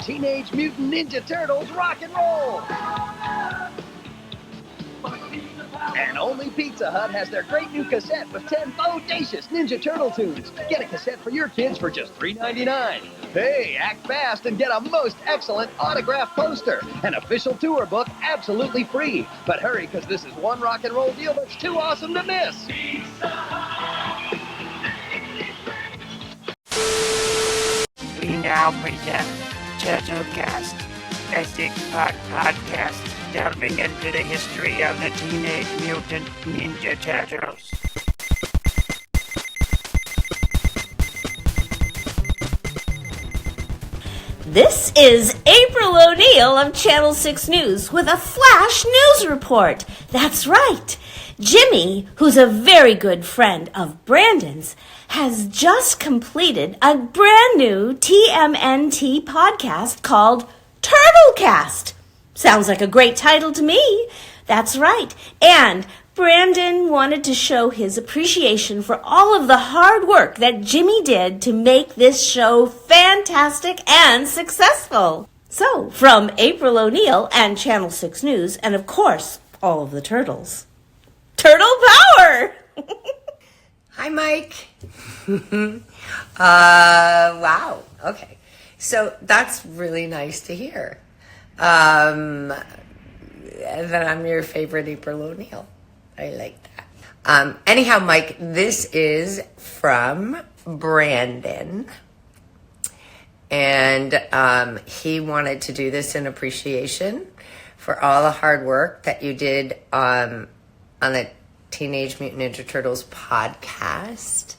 Teenage Mutant Ninja Turtles rock and roll. And only Pizza Hut has their great new cassette with 10 bodacious Ninja Turtle tunes. Get a cassette for your kids for just $3.99. Hey, act fast and get a most excellent autographed poster. An official tour book absolutely free. But hurry, because this is one rock and roll deal that's too awesome to miss. We now present Turtlecast, a six-part podcast delving into the history of the Teenage Mutant Ninja Turtles. This is April O'Neil of Channel 6 News with a flash news report. That's right. Jimmy, who's a very good friend of Brandon's, has just completed a brand new TMNT podcast called Turtlecast. Sounds like a great title to me. That's right. And Brandon wanted to show his appreciation for all of the hard work that Jimmy did to make this show fantastic and successful. So, from April O'Neil and Channel 6 News, and of course, all of the turtles, Turtle Power! Hi, Mike. Wow. Okay. So that's really nice to hear. That I'm your favorite April O'Neil. I like that. Anyhow, Mike, this is from Brandon. And he wanted to do this in appreciation for all the hard work that you did on the Teenage Mutant Ninja Turtles podcast.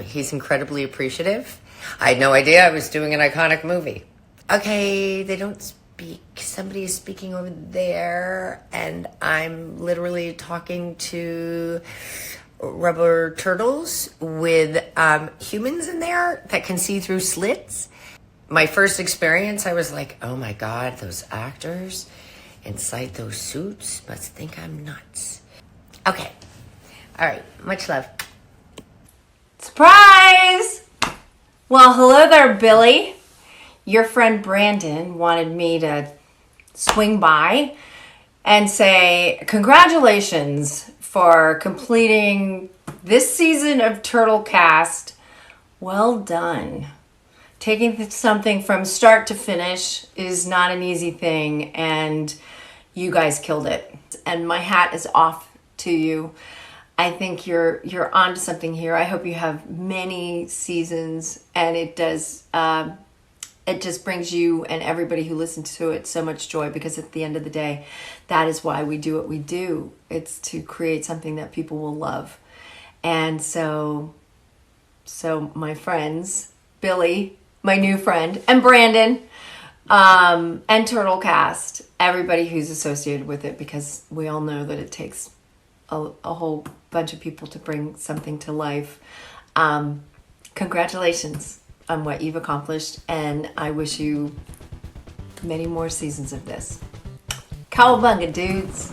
He's incredibly appreciative. I had no idea I was doing an iconic movie. Okay, they don't speak. Somebody is speaking over there, and I'm literally talking to rubber turtles with humans in there that can see through slits. My first experience, I was like, oh my God, those actors inside those suits must think I'm nuts. Okay. All right. Much love. Surprise! Well, hello there, Billy. Your friend Brandon wanted me to swing by and say congratulations for completing this season of Turtlecast. Well done. Taking something from start to finish is not an easy thing, and you guys killed it. And my hat is off to you. I think you're onto something here. I hope you have many seasons, and it does. It just brings you and everybody who listens to it so much joy, because at the end of the day, that is why we do what we do. It's to create something that people will love. And so my friends, Billy, my new friend, and Brandon, and Turtlecast, everybody who's associated with it, because we all know that it takes a whole bunch of people to bring something to life. Congratulations on what you've accomplished, and I wish you many more seasons of this. Cowabunga, dudes.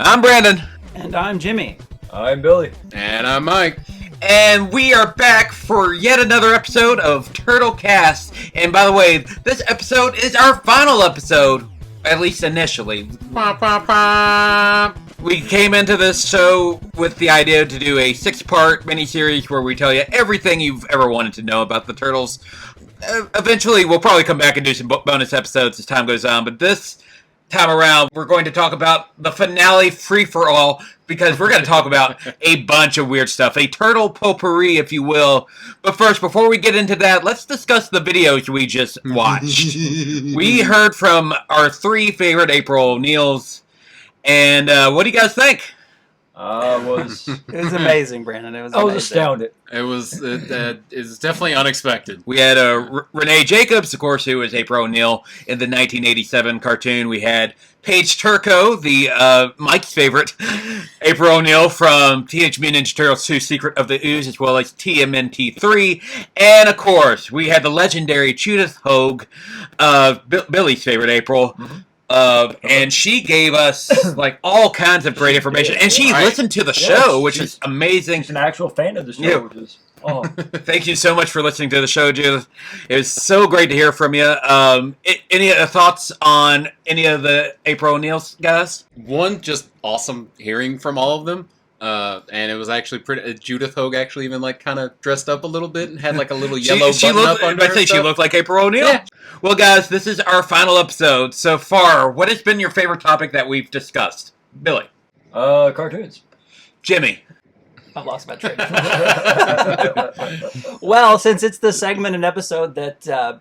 I'm Brandon. And I'm Jimmy. I'm Billy. And I'm Mike. And we are back for yet another episode of Turtlecast. And by the way, this episode is our final episode, at least initially. We came into this show with the idea to do a 6-part miniseries where we tell you everything you've ever wanted to know about the Turtles. Eventually, we'll probably come back and do some bonus episodes as time goes on, but this time around, we're going to talk about the finale free-for-all, because we're going to talk about a bunch of weird stuff, a turtle potpourri, if you will. But first, before we get into that, let's discuss the videos we just watched. We heard from our 3 favorite April O'Neils. And what do you guys think? It was amazing, Brandon. I was astounded. It was definitely unexpected. We had Renee Jacobs, of course, who was April O'Neil in the 1987 cartoon. We had Paige Turco, the Mike's favorite, April O'Neil from Teenage Mutant Ninja Turtles 2: Secret of the Ooze, as well as TMNT 3. And, of course, we had the legendary Judith Hogue, Billy's favorite April, and she gave us like all kinds of great information, and she listened to the show, which is amazing. She's an actual fan of the show, Yeah. which is Thank you so much for listening to the show, Judith. It was so great to hear from you. Any thoughts on any of the April O'Neil's guys? One, just awesome hearing from all of them. And it was actually pretty. Judith Hogue actually even like kind of dressed up a little bit and had like a little yellow button up under her she stuff. looked like April O'Neil. Yeah. Well, guys, this is our final episode so far. What has been your favorite topic that we've discussed, Billy? cartoons. Jimmy. I lost my train. Well, since it's the segment and episode that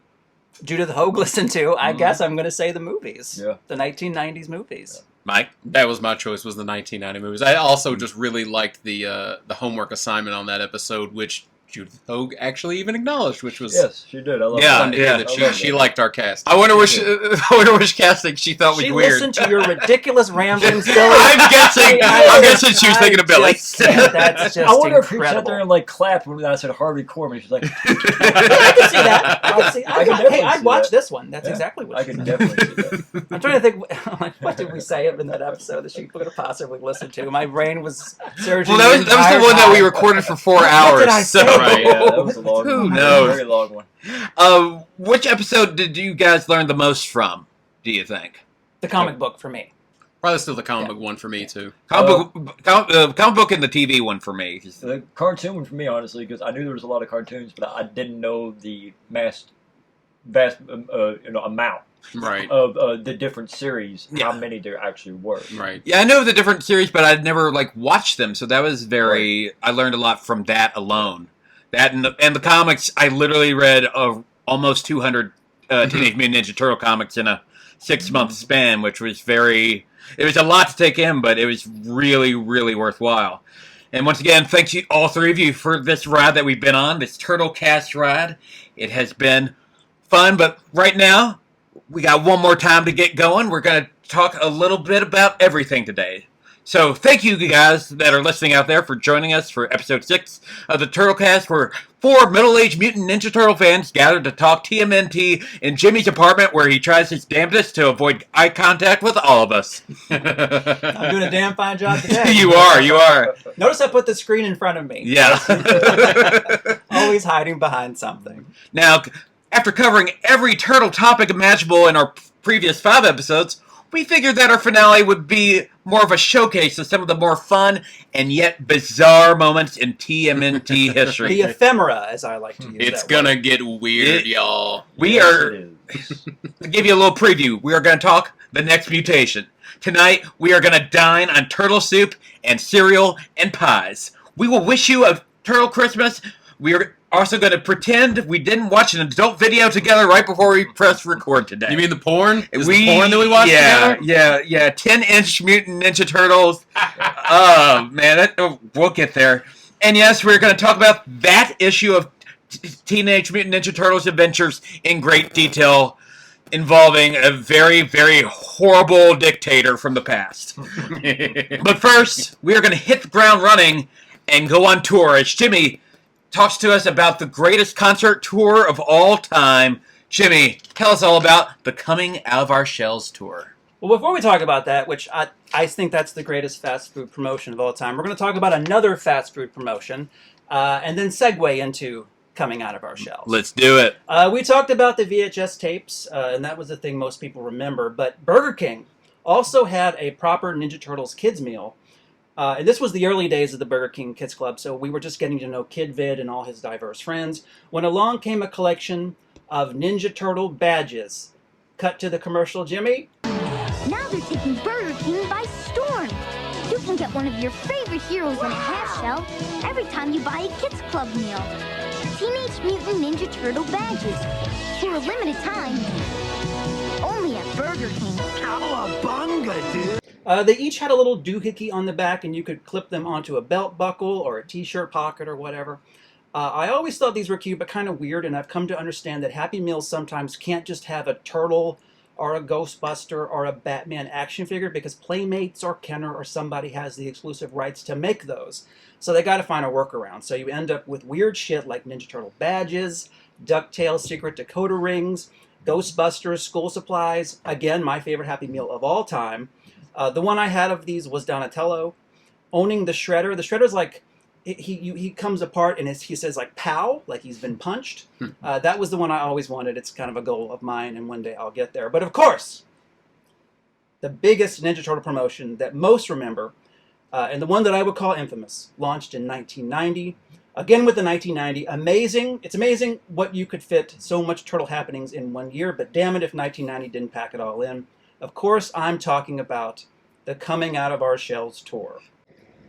Judith Hogue listened to, I guess I'm going to say the movies. Yeah. The 1990s movies. Mike? That was my choice. Was the 1990 movies. I also just really liked the homework assignment on that episode, which Judith Hogue actually even acknowledged, which was Yes, she did. I love fun to it. hear that she liked our cast. I wonder which casting she thought was She weird. listened to your ridiculous ramblings, Billy. I'm guessing she was thinking of Billy. That's just I wonder if she sat incredible. there and like clapped when I said Harvey Korman. She's like, Yeah, I can see that. I can definitely I'd see watch that. this one. That's Yeah, exactly what I she can said. definitely see that. I'm trying to think, like, what did we say in that episode that she could have possibly listened to? My brain was searching. Well, that was the one that we recorded for 4 hours. did I so say? Right, yeah, that was a long Who one. knows? Very long one. Which episode did you guys learn the most from, do you think? The comic book for me. Probably still the comic book one for me too. Comic book and the TV one for me. The cartoon one for me, honestly, because I knew there was a lot of cartoons, but I didn't know the vast amount Right. of the different series, Yeah. how many there actually were. Right. Yeah, I know the different series, but I'd never watched them, so that was very. I learned a lot from that alone. That and the comics, I literally read almost 200 Teenage Mutant Ninja Turtle comics in a 6-month span, which was very. It was a lot to take in, but it was really, really worthwhile. And once again, thank you, all three of you, for this ride that we've been on, this Turtlecast ride. It has been fun, but right now, we got one more time to get going. We're going to talk a little bit about everything today. So thank you guys that are listening out there for joining us for episode 6 of the Turtlecast, where 4 middle-aged Mutant Ninja Turtle fans gathered to talk TMNT in Jimmy's apartment, where he tries his damnedest to avoid eye contact with all of us. I'm doing a damn fine job today. You are. Notice I put the screen in front of me. Yeah. Always hiding behind something. Now, after covering every turtle topic imaginable in our previous 5 episodes, we figured that our finale would be more of a showcase of some of the more fun and yet bizarre moments in TMNT history. The ephemera, as I like to use It's that gonna word. get weird, y'all. We are, to give you a little preview, we are going to talk the next mutation. Tonight, we are going to dine on turtle soup and cereal and pies. We will wish you a turtle Christmas. We are also going to pretend we didn't watch an adult video together right before we press record today. You mean the porn? The porn that we watched together? Yeah. 10-inch Mutant Ninja Turtles. Oh, man, we'll get there. And yes, we're going to talk about that issue of Teenage Mutant Ninja Turtles Adventures in great detail, involving a very, very horrible dictator from the past. But first, we are going to hit the ground running and go on tour as Jimmy talks to us about the greatest concert tour of all time. Jimmy, tell us all about the Coming Out of Our Shells tour. Well, before we talk about that, which I think that's the greatest fast food promotion of all time, we're going to talk about another fast food promotion and then segue into Coming Out of Our Shells. Let's do it. We talked about the VHS tapes, and that was the thing most people remember, but Burger King also had a proper Ninja Turtles kids meal. And this was the early days of the Burger King Kids Club, so we were just getting to know Kid Vid and all his diverse friends, when along came a collection of Ninja Turtle badges. Cut to the commercial, Jimmy. Now they're taking Burger King by storm. You can get one of your favorite heroes in a half shell every time you buy a Kids Club meal. Teenage Mutant Ninja Turtle badges. For a limited time. Only at Burger King. Cowabunga, dude. They each had a little doohickey on the back, and you could clip them onto a belt buckle or a t-shirt pocket or whatever. I always thought these were cute, but kind of weird, and I've come to understand that Happy Meals sometimes can't just have a turtle or a Ghostbuster or a Batman action figure, because Playmates or Kenner or somebody has the exclusive rights to make those. So they got to find a workaround. So you end up with weird shit like Ninja Turtle badges, DuckTales secret decoder rings, Ghostbusters, school supplies. Again, my favorite Happy Meal of all time. The one I had of these was Donatello. Owning the Shredder. The Shredder's like, he comes apart and he says like pow, like he's been punched. That was the one I always wanted. It's kind of a goal of mine, and one day I'll get there. But of course, the biggest Ninja Turtle promotion that most remember, and the one that I would call infamous, launched in 1990. Again with the 1990, amazing. It's amazing what you could fit so much turtle happenings in 1 year, but damn it if 1990 didn't pack it all in. Of course, I'm talking about the Coming Out of Our Shells tour.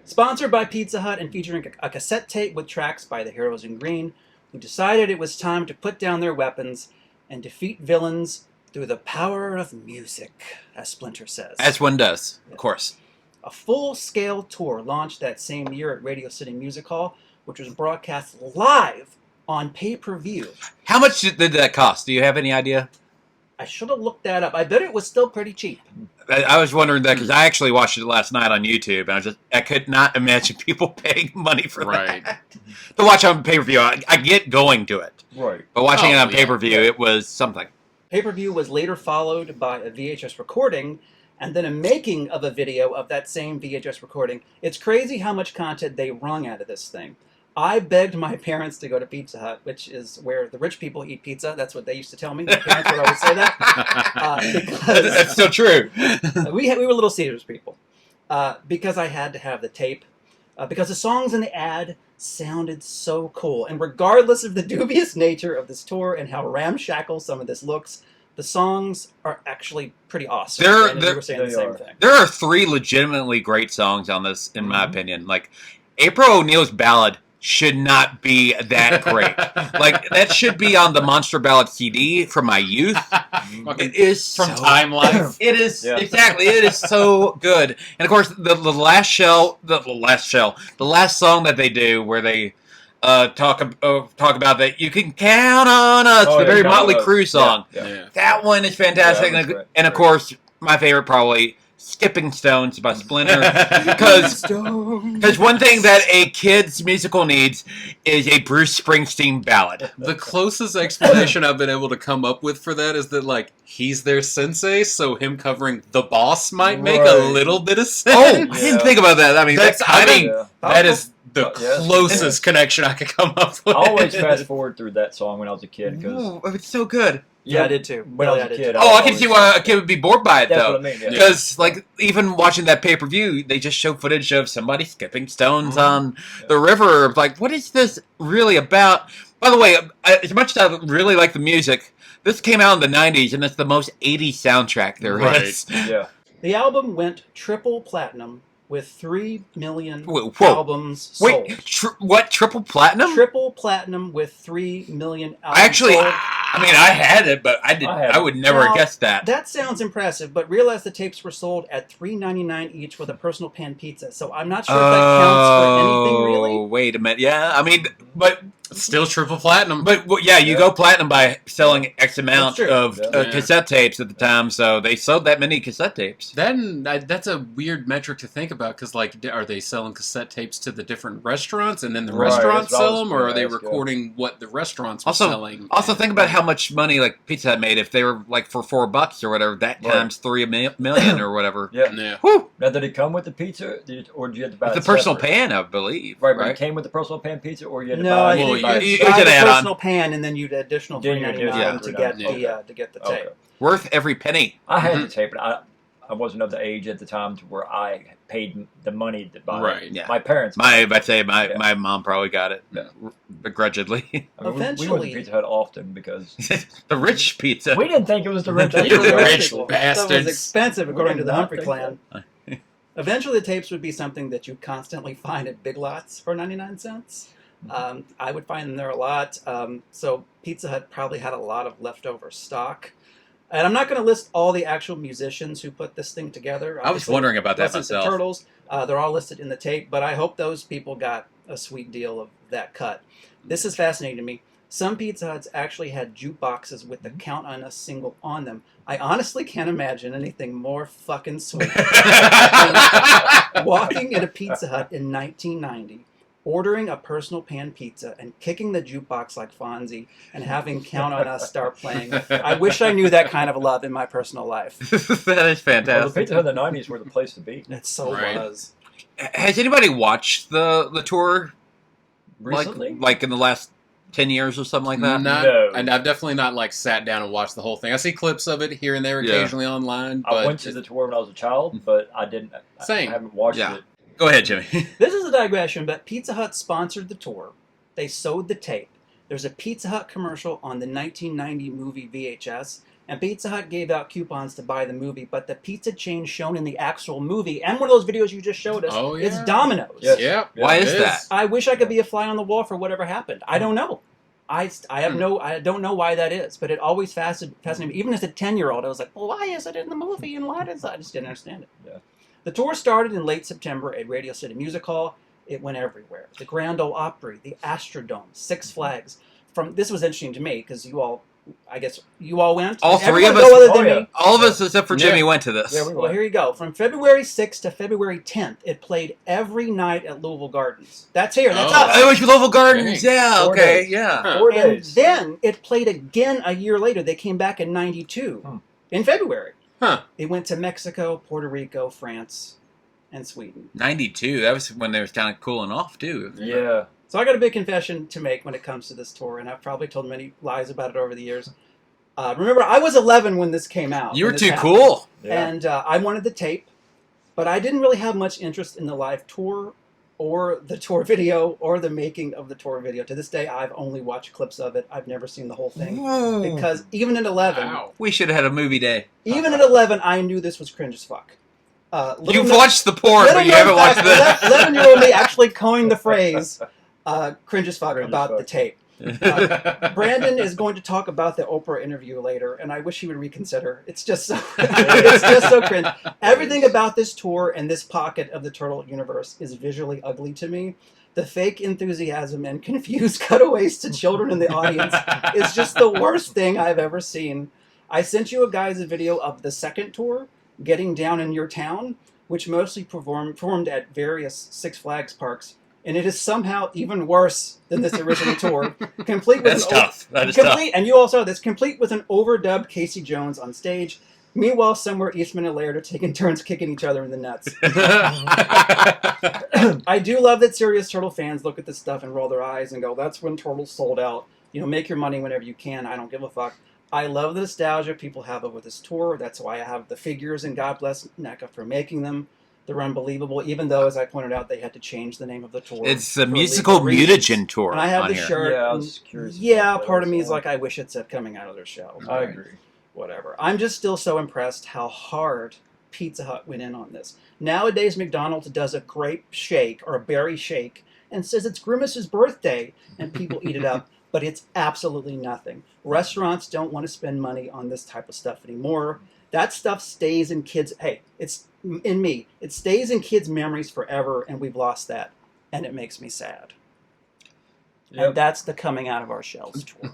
Sponsored by Pizza Hut and featuring a cassette tape with tracks by the heroes in green, who decided it was time to put down their weapons and defeat villains through the power of music, as Splinter says. As one does, of course. A full-scale tour launched that same year at Radio City Music Hall, which was broadcast live on pay-per-view. How much did that cost? Do you have any idea? I should have looked that up. I bet it was still pretty cheap. I was wondering that because I actually watched it last night on YouTube, and I could not imagine people paying money for that. To watch on pay-per-view, I get going to it. Right. But watching it on pay-per-view, it was something. Pay-per-view was later followed by a VHS recording, and then a making of a video of that same VHS recording. It's crazy how much content they wrung out of this thing. I begged my parents to go to Pizza Hut, which is where the rich people eat pizza. That's what they used to tell me. My parents would always say that. Because that's still true. we were Little Caesars people. Because I had to have the tape. Because the songs in the ad sounded so cool. And regardless of the dubious nature of this tour and how ramshackle some of this looks, the songs are actually pretty awesome. You were saying the same thing. There are 3 legitimately great songs on this, in my opinion. Like, April O'Neil's ballad should not be that great. Like, that should be on the Monster Ballad CD from my youth. It is from Time Life. It is exactly. It is so good. And of course, the last song that they do, where they talk about that you can count on us. The very Motley Crue song. That one is fantastic. And of course, my favorite probably. Skipping Stones by Splinter, because one thing that a kid's musical needs is a Bruce Springsteen ballad. The closest explanation I've been able to come up with for that is that, like, he's their sensei, so him covering The Boss might make a little bit of sense. Oh, I didn't think about that. I mean, that is the closest connection I could come up with. I always fast forward through that song when I was a kid because it's so good. Yeah, I did too. When I was a kid. I can see why a kid would be bored by it, though. That's what I mean, Because, like, even watching that pay-per-view, they just show footage of somebody skipping stones on the river. Like, what is this really about? By the way, as much as I really like the music, this came out in the 90s, and it's the most 80s soundtrack there is. Yeah. The album went triple platinum with 3 million albums sold. Wait, what? Triple platinum? Triple platinum with 3 million albums sold. I mean, I had it, but I would never have guessed that. That sounds impressive, but realize the tapes were sold at $3.99 each with a personal pan pizza, so I'm not sure if that counts for anything, really. Wait a minute. Yeah, I mean, but... Still triple platinum. But you go platinum by selling X amount of cassette tapes at the time, so they sold that many cassette tapes. Then that's a weird metric to think about, because, like, are they selling cassette tapes to the different restaurants, and then the restaurants sell them, or are they recording what the restaurants were selling? Also, think about how much money, like, Pizza Hut made if they were, like, for $4 or whatever, that times 3 million or whatever. Yeah. Whew. Now, did it come with the pizza, or did you have to buy it the personal separate? Pan, I believe. Right, but it came with the personal pan pizza, or you had to No, buy you it? buy the personal pan, and then you'd additional $3.99 to get the tape. Worth every penny. I had the tape, but I wasn't of the age at the time to where I paid the money to buy it. Yeah. My parents. I'd say my mom probably got it begrudgingly. I mean, we went to Pizza Hut often because the rich pizza. We didn't think it was the rich. The rich bastards. That was expensive, according to the Humphrey clan. Eventually, the tapes would be something that you'd constantly find at Big Lots for 99 cents. I would find them there a lot. So Pizza Hut probably had a lot of leftover stock. And I'm not going to list all the actual musicians who put this thing together. I was wondering about that myself. The Turtles, they're all listed in the tape, but I hope those people got a sweet deal of that cut. This is fascinating to me. Some Pizza Huts actually had jukeboxes with the Count on Us single on them. I honestly can't imagine anything more fucking sweet than walking in a Pizza Hut in 1990 ordering a personal pan pizza and kicking the jukebox like Fonzie and having Count on Us start playing. I wish I knew that kind of love in my personal life. That is fantastic. Well, the Pizza Hut in the 90s were the place to be. It so was. Has anybody watched the tour Recently? like in the last 10 years or something like that? No. And I've definitely not like sat down and watched the whole thing. I see clips of it here and there occasionally online. But I went to the tour when I was a child, but I didn't. Same. I haven't watched it. Go ahead, Jimmy. This is a digression, but Pizza Hut sponsored the tour. They sewed the tape. There's a Pizza Hut commercial on the 1990 movie VHS, and Pizza Hut gave out coupons to buy the movie, but the pizza chain shown in the actual movie, and one of those videos you just showed us, is Domino's. Yes. Yeah. Why is that? I wish I could be a fly on the wall for whatever happened. I don't know. I don't know why that is, but it always fascinated me. Even as a 10-year-old, I was like, well, why is it in the movie, and why does that? I just didn't understand it. Yeah. The tour started in late September at Radio City Music Hall. It went everywhere. The Grand Ole Opry, the Astrodome, Six Flags. This was interesting to me because I guess you all went. All three of Everyone us. other than me. All of us except for Jimmy went to this. Yeah, we Well, went. here you go. From February 6th to February 10th, it played every night at Louisville Gardens. That's here. That's us. It was Louisville Gardens. Dang. Yeah. 4 Okay. days. Yeah. 4 And days. then it played again a year later. They came back in 92 in February. Huh. They went to Mexico, Puerto Rico, France, and Sweden. 92. That was when they was kind of cooling off too. Yeah. So I got a big confession to make when it comes to this tour, and I've probably told many lies about it over the years. Remember, I was 11 when this came out. You were when this too happened. cool. Yeah. And I wanted the tape, but I didn't really have much interest in the live tour or the tour video or the making of the tour video. To this day, I've only watched clips of it. I've never seen the whole thing. Because even at 11, We should have had a movie day. even at 11, I knew this was cringe as fuck. You've watched the porn, but you haven't watched this. 11-year-old me actually coined the phrase cringe as fuck Cringe as about fuck. the tape. Brandon is going to talk about the Oprah interview later, and I wish he would reconsider. It's just so it's just so cringe. Everything about this tour and this pocket of the Turtle universe is visually ugly to me. The fake enthusiasm and confused cutaways to children in the audience is just the worst thing I've ever seen. I sent you guys a video of the second tour, Getting Down in Your Town, which mostly performed at various Six Flags parks. And it is somehow even worse than this original tour. Complete with That's tough. That is tough. And you also this complete with an overdubbed Casey Jones on stage. Meanwhile, somewhere Eastman and Laird are taking turns kicking each other in the nuts. I do love that serious Turtle fans look at this stuff and roll their eyes and go, "That's when Turtles sold out." Make your money whenever you can. I don't give a fuck. I love the nostalgia people have over this tour. That's why I have the figures, and God bless NECA for making them. They're unbelievable, even though, as I pointed out, they had to change the name of the tour. It's the for musical legal reasons. mutagen tour. And I have on the here. shirt. Yeah, I and was curious yeah, about that part of me as is well. like, I wish it said coming out of their shell. I agree. Whatever. I'm just still so impressed how hard Pizza Hut went in on this. Nowadays, McDonald's does a grape shake or a berry shake and says it's Grimace's birthday, and people eat it up. But it's absolutely nothing. Restaurants don't want to spend money on this type of stuff anymore. That stuff stays in kids. Hey, it's in me. It stays in kids' memories forever, and we've lost that, and it makes me sad. Yep. And that's the coming out of our shells tour.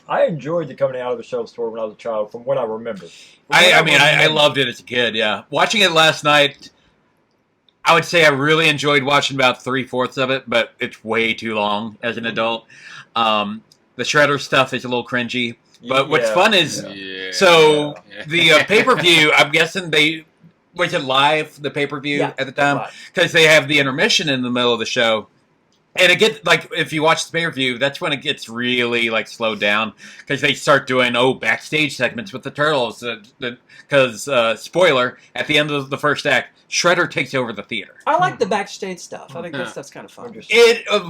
I enjoyed the coming out of the shelves tour when I was a child, from what I remember. I loved it as a kid. Yeah, watching it last night. I would say I really enjoyed watching about 3/4 of it, but it's way too long as an adult. The Shredder stuff is a little cringy, but what's fun is the pay-per-view. I'm guessing was it live, the pay-per-view at the time, because they have the intermission in the middle of the show. And it gets if you watch the pay-per-view, that's when it gets really slowed down because they start doing backstage segments with the Turtles. Because spoiler, at the end of the first act, Shredder takes over the theater. I like the backstage stuff. I think that stuff's kind of fun.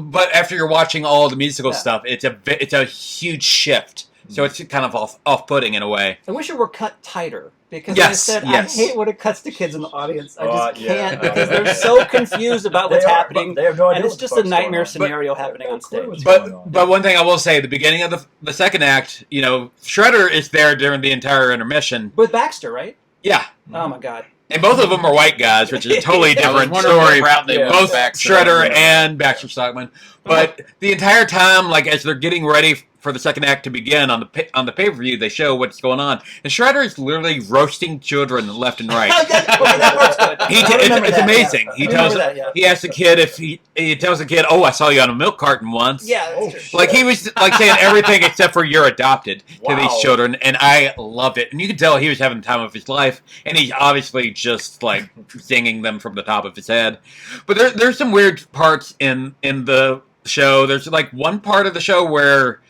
But after you're watching all the musical stuff, it's a huge shift. So it's kind of off-putting in a way. I wish it were cut tighter because Yes, I said yes. I hate when it cuts to kids in the audience. I just yeah. can't because they're so confused about what's happening, They have no idea and it's what the just a fuck's going nightmare on. scenario happening on stage. But one thing I will say, the beginning of the second act, Shredder is there during the entire intermission. With Baxter, right? Yeah. Oh my God. And both of them are white guys, which is a totally I was different wondering story. what route they went Both Baxter. Shredder and Baxter Stockman. But the entire time, as they're getting ready for the second act to begin on the pay-per-view, they show what's going on, and Shredder is literally roasting children left and right. that part's good. It's amazing. He asks the kid if he tells the kid, "Oh, I saw you on a milk carton once." Yeah, that's true. Like he was like saying everything except for "you're adopted" to these children, and I loved it. And you could tell he was having the time of his life, and he's obviously just like singing them from the top of his head. But there's some weird parts in the show. There's like one part of the show where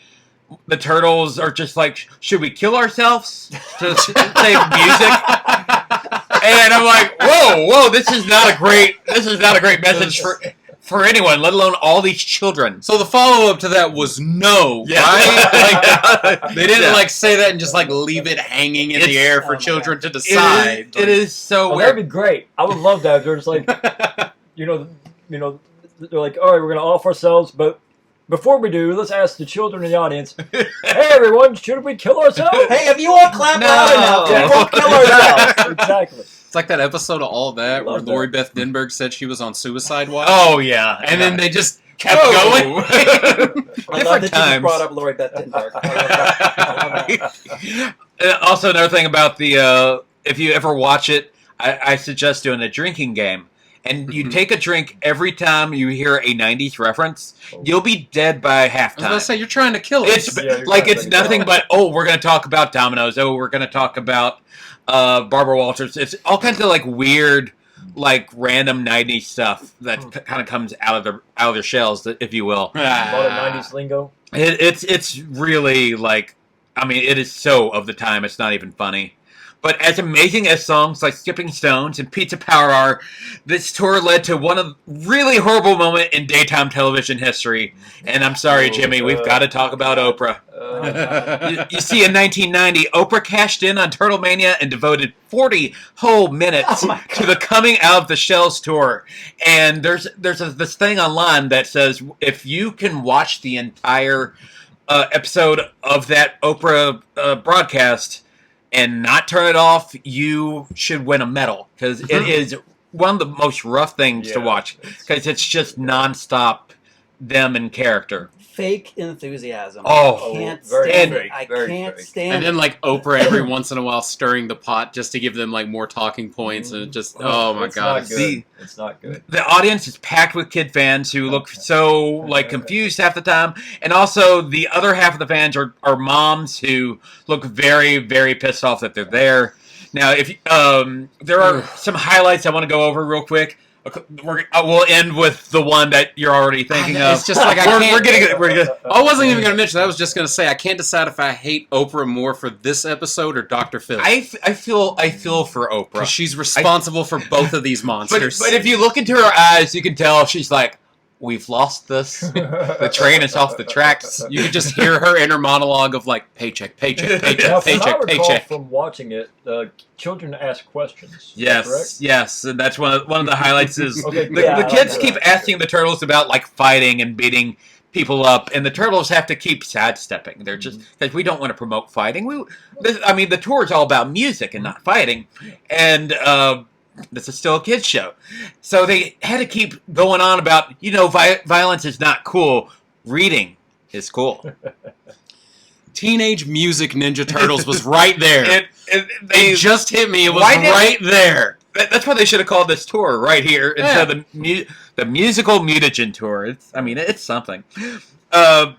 the turtles are just like, should we kill ourselves to save music? And I'm like, whoa, this is not a great message for anyone, let alone all these children. So the follow-up to that was no, right? Like, they didn't like say that and just like leave it hanging in the air for children to decide. It is so weird. That'd be great. I would love that. There's like, you know, they're like, all right, we're gonna off ourselves, but before we do, let's ask the children in the audience, hey everyone, should we kill ourselves? Hey, if you all clap loud enough, we won't kill ourselves. Exactly. It's like that episode of All That where Lori Beth Denberg said she was on suicide watch. Oh yeah, and then they just kept going. I love that you just brought up Lori Beth Denberg. Also, another thing about the if you ever watch it, I suggest doing a drinking game. And you take a drink every time you hear a 90s reference, you'll be dead by halftime. I was going to say, you're trying to kill us. It's nothing but, we're going to talk about Domino's. Oh, we're going to talk about Barbara Walters. It's all kinds of like weird, like random 90s stuff that kind of comes out of their shells, if you will. A lot of 90s lingo. It's really like, I mean, it is so of the time, it's not even funny. But as amazing as songs like Skipping Stones and Pizza Power are, this tour led to one of really horrible moment in daytime television history. And I'm sorry, Jimmy, we've got to talk about Oprah. You see, in 1990, Oprah cashed in on Turtlemania and devoted 40 whole minutes to the Coming Out of the Shells tour. And there's this thing online that says if you can watch the entire episode of that Oprah broadcast and not turn it off, you should win a medal, because it is one of the most rough things to watch, because it's just nonstop them in character. Fake enthusiasm. Oh, I can't very stand fake, it. I very can't fake. stand And it. then like Oprah every once in a while stirring the pot just to give them like more talking points, and it just oh my god, not good. It's not good. The audience is packed with kid fans who look so like confused half the time, and also the other half of the fans are moms who look very, very pissed off that they're there. Now, if there are some highlights I want to go over real quick. We'll end with the one that you're already thinking of. It's just like I wasn't even going to mention that. I was just going to say I can't decide if I hate Oprah more for this episode or Dr. Phil. I feel for Oprah. Because she's responsible for both of these monsters. But if you look into her eyes, you can tell she's like, we've lost this. The train is off the tracks. You can just hear her inner monologue of like paycheck, paycheck, paycheck, Now, paycheck, from I recall paycheck. from watching it, children ask questions. Yes, and that's one of the highlights is Okay, the kids keep asking the turtles about like fighting and beating people up, and the turtles have to keep sidestepping. They're just because we don't want to promote fighting. The tour is all about music and not fighting, and this is still a kids show, so they had to keep going on about violence is not cool. Reading is cool. Teenage Mutant Ninja Turtles was right there. They just hit me. It was right there. That's why they should have called this tour right here instead of the musical mutagen tour. It's something. Other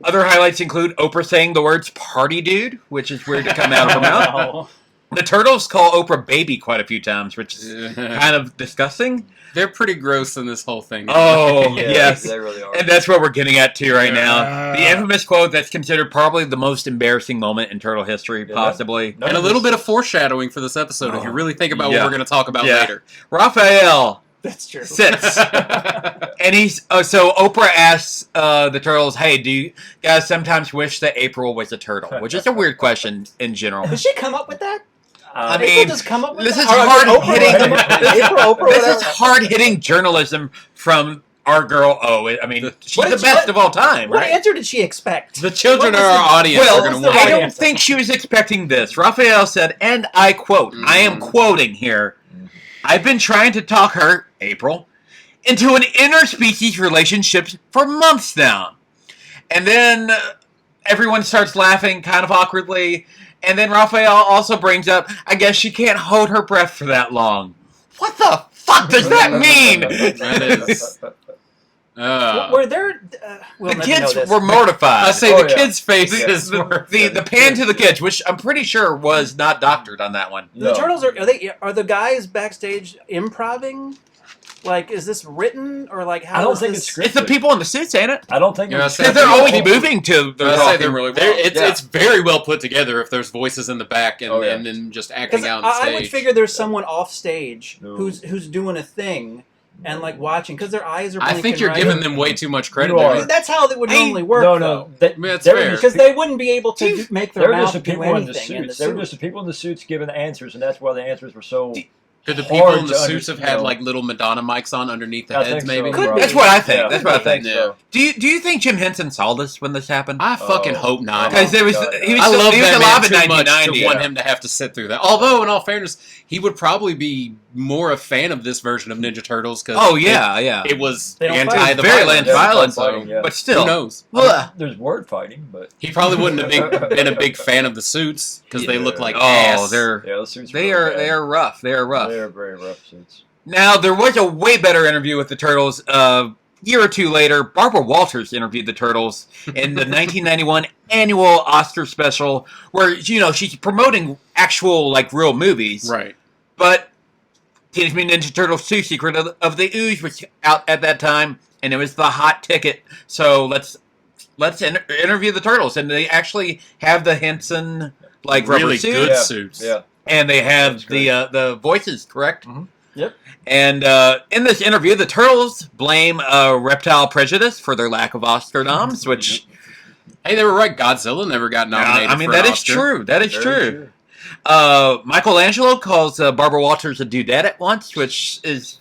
highlights include Oprah saying the words "party dude," which is weird to come out of her mouth. The Turtles call Oprah baby quite a few times, which is kind of disgusting. They're pretty gross in this whole thing. Oh, yes. They really are. And that's what we're getting at, too, right now. The infamous quote that's considered probably the most embarrassing moment in Turtle history, possibly. And a little bit of foreshadowing for this episode, if you really think about what we're going to talk about later. Raphael That's true. sits. And so Oprah asks the Turtles, hey, do you guys sometimes wish that April was a turtle? Which is a weird question in general. Did she come up with that? April just come up with this that? is hard-hitting. Oprah, This is hard-hitting journalism from our girl O. She's the best of all time, What right? answer did she expect? The children of our audience are going to I want don't think she was expecting this. Raphael said, and I quote, I am quoting here, I've been trying to talk her, April, into an interspecies relationship for months now. And then everyone starts laughing kind of awkwardly. And then Raphael also brings up, I guess she can't hold her breath for that long. What the fuck does that mean? That is... Were there... the kids were mortified. I say the kids' faces were... The pan to the kids, which I'm pretty sure was not doctored on that one. The Turtles, are the guys backstage improvising? Like, is this written, or like how? I don't think it's scripted. It's the people in the suits, ain't it? I don't think it's because they're always moving to. They're talking really well. It's very well put together. If there's voices in the back and then just acting out on stage, I would figure there's someone off stage who's doing a thing and like watching because their eyes are. I think you're giving them way too much credit. That's how it would normally work. No, that's fair. Because they wouldn't be able to make their mouth do anything in the suits. They were just the people in the suits giving the answers, and that's why the answers were so. Could the people in the suits have had like little Madonna mics on underneath the heads? Maybe that's what I think. That's what I think. So. Do you think Jim Henson saw this when this happened? I fucking hope not. Because he was alive in too much 1990. to want him to have to sit through that. Although, in all fairness, he would probably be more a fan of this version of Ninja Turtles. Cause it was anti the very violent. But still, who knows? There's word fighting, but he probably wouldn't have been a big fan of the suits because they look like ass. the suits they are rough. They are rough. They are very rough suits. Now, there was a way better interview with the Turtles. A year or two later, Barbara Walters interviewed the Turtles in the 1991 annual Oscar special where, she's promoting actual, real movies. Right. But Teenage Mutant Ninja Turtles 2 Secret of the Ooze was out at that time, and it was the hot ticket. So let's interview the Turtles. And they actually have the Henson, rubber really suits. good suits. Yeah. And they have the voices, correct? Mm-hmm. Yep. And in this interview, the Turtles blame Reptile Prejudice for their lack of Oscar noms, which... Hey, they were right. Godzilla never got nominated for an that is Oscar. true. That is true. Michelangelo calls Barbara Walters a dudette at once, which is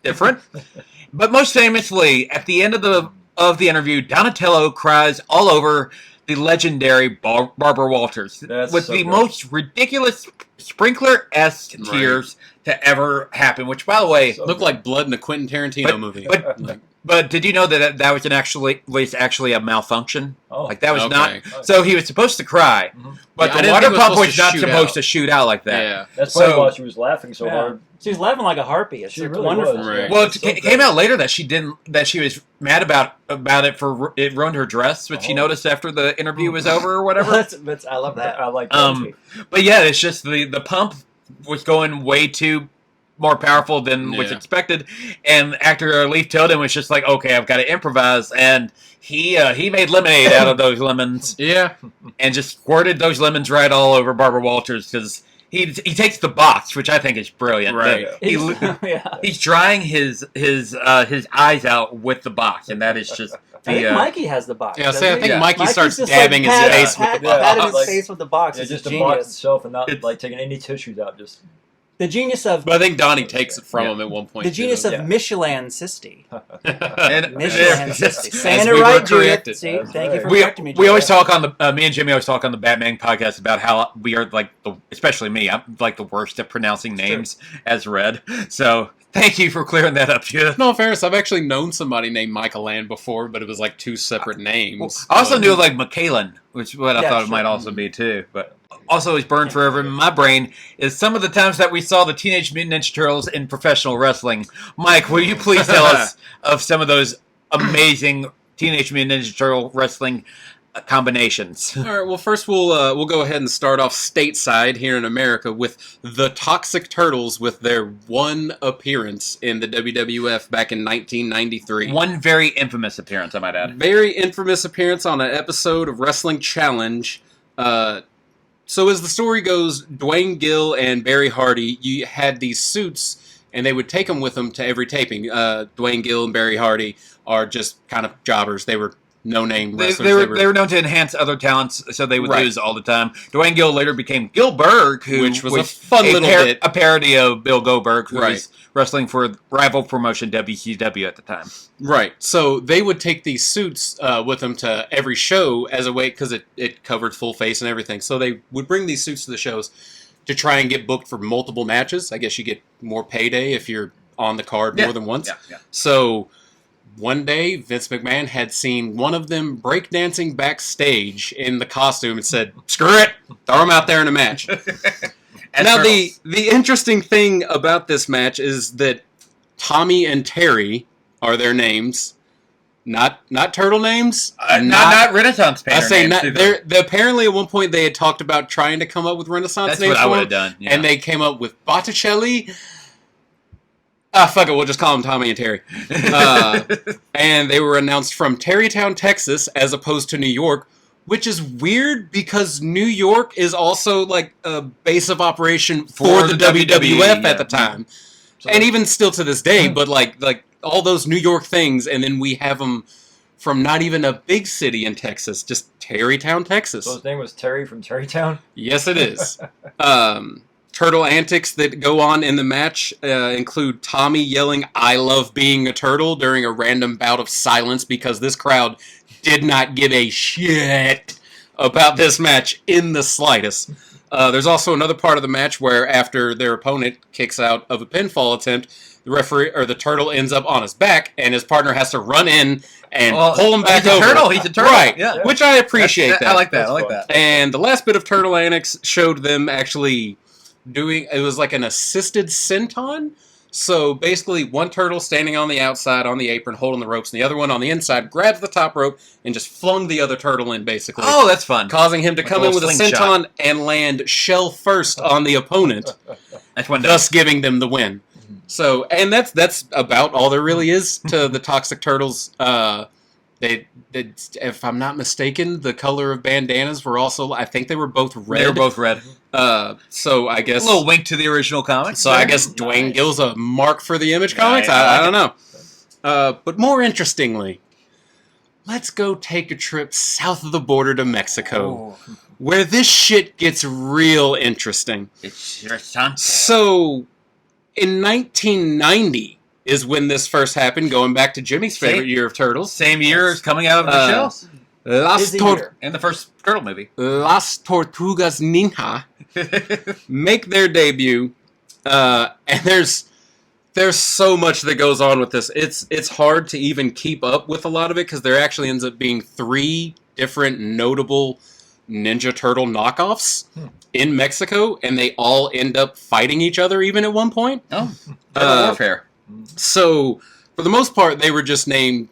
different. But most famously, at the end of the interview, Donatello cries all over the legendary Barbara Walters with the most ridiculous sprinkler-esque tears to ever happen. Which, by the way, looked like blood in a Quentin Tarantino movie. But did you know that was actually a malfunction? Oh, that was not. So he was supposed to cry, but the water pump was not supposed to shoot out like that. Yeah, that's probably why she was laughing so hard. She was laughing like a harpy. It's really wonderful. was. Right. Well, it came out later that she didn't. That she was mad about it for it ruined her dress, which she noticed after the interview was over or whatever. I love that. I like that. But yeah, it's just the pump was going way too more powerful than was expected, and actor Leif Tilden was just like, okay, I've got to improvise, and he made lemonade out of those lemons, and just squirted those lemons right all over Barbara Walters because he takes the box, which I think is brilliant. Right, he's drying his eyes out with the box, and that is just. I think Mikey has the box. Yeah, I think Mikey Mikey's starts just dabbing his face with the box. Patting his face with the box. Yeah, is just the genius. box itself and not taking any tissues out. Just the genius of. But I think Donnie takes it from him at one point. The genius of Michelin Sisti. And Michelin Sisti. Saying it right, Judith. See, thank you for correcting me. We always talk on the me and Jimmy always talk on the Batman podcast about how we are especially me. I'm the worst at pronouncing names as read. So. Thank you for clearing that up, Judith. No, in fairness, I've actually known somebody named Michael Land before, but it was two separate names. I also knew McKalen, which is what I thought it might also be too. But also is burned forever in my brain is some of the times that we saw the Teenage Mutant Ninja Turtles in professional wrestling. Mike, will you please tell us of some of those amazing Teenage Mutant Ninja Turtle wrestling combinations? All right. Well, first we'll go ahead and start off stateside here in America with the Toxic Turtles with their one appearance in the WWF back in 1993. One very infamous appearance, I might add. Very infamous appearance on an episode of Wrestling Challenge. So as the story goes, Dwayne Gill and Barry Hardy, you had these suits, and they would take them with them to every taping. Dwayne Gill and Barry Hardy are just kind of jobbers. They were no-name wrestlers. They were known to enhance other talents, so they would lose all the time. Dwayne Gill later became Gilberg, which was a fun little bit. A parody of Bill Goldberg, who was wrestling for rival promotion WCW at the time. Right. So they would take these suits with them to every show as a way, because it covered full face and everything. So they would bring these suits to the shows to try and get booked for multiple matches. I guess you get more payday if you're on the card more than once. Yeah. So one day, Vince McMahon had seen one of them breakdancing backstage in the costume and said, "Screw it, throw them out there in a match." Now, the interesting thing about this match is that Tommy and Terry are their names, not turtle names, not Renaissance painter I say names. not. They're apparently at one point they had talked about trying to come up with Renaissance That's names. what I for would them, have done. Yeah. and they came up with Botticelli. Fuck it, we'll just call them Tommy and Terry. And they were announced from Terrytown, Texas, as opposed to New York, which is weird because New York is also like a base of operation for the WWF at the time. And even still to this day, but like all those New York things, and then we have them from not even a big city in Texas, just Terrytown, Texas. So his name was Terry from Terrytown? Yes, it is. Turtle antics that go on in the match include Tommy yelling, "I love being a turtle," during a random bout of silence because this crowd did not give a shit about this match in the slightest. There's also another part of the match where after their opponent kicks out of a pinfall attempt, the referee or the turtle ends up on his back, and his partner has to run in and pull him back over. He's a turtle, right? Yeah. Which I appreciate. I like that. I like that. And the last bit of turtle antics showed them actually doing. It was like an assisted senton. So basically, one turtle standing on the outside on the apron holding the ropes, and the other one on the inside grabs the top rope and just flung the other turtle in, basically. Oh, that's fun. Causing him to Like come a in with a slingshot. senton and land shell first on the opponent, That's one. thus giving them the win. So, and that's about all there really is to the Toxic Turtles. They, if I'm not mistaken, the color of bandanas were also, I think they were both red. They were both red. So I guess A little wink to the original comics. So I guess Dwayne Gill's a mark for the Image comics. I don't know. But more interestingly, let's go take a trip south of the border to Mexico, where this shit gets real interesting. So, in 1990 is when this first happened, going back to Jimmy's favorite year of Turtles. Same year as coming out of the shells. In the first Turtle movie. Las Tortugas Ninja make their debut, and there's so much that goes on with this. It's hard to even keep up with a lot of it because there actually ends up being 3 different notable Ninja Turtle knockoffs in Mexico, and they all end up fighting each other even at one point. Oh, warfare. So, for the most part, they were just named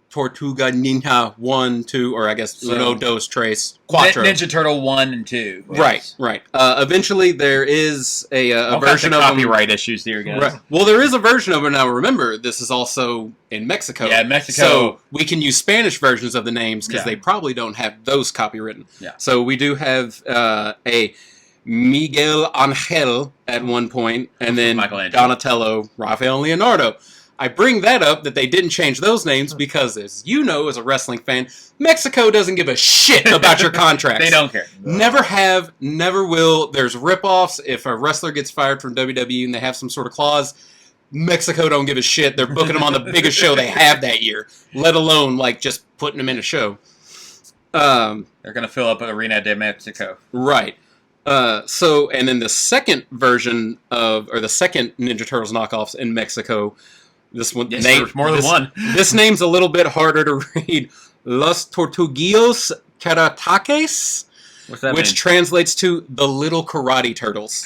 Tortuga Ninja 1, 2, or I guess Uno, Dos, Tres, Cuatro. Ninja Turtle 1 and 2. Yes. Right. Eventually, there is a version of copyright issues here, guys. Right. Well, there is a version of it now. Remember, this is also in Mexico. Yeah, Mexico. So we can use Spanish versions of the names because they probably don't have those copywritten. Yeah. So we do have a Miguel Angel at one point, and then Donatello, Rafael, and Leonardo. I bring that up that they didn't change those names because, as you know, as a wrestling fan, Mexico doesn't give a shit about your contracts. They don't care. Never have, never will. There's rip-offs. If a wrestler gets fired from WWE and they have some sort of clause, Mexico don't give a shit. They're booking them on the biggest show they have that year, let alone like just putting them in a show. They're going to fill up Arena de Mexico. Right. So, and then the second version the second Ninja Turtles knockoffs in Mexico, this one, yes, there's more than one. This name's a little bit harder to read. Los Tortuguillos Karataques, What's that which mean? translates to the Little Karate Turtles.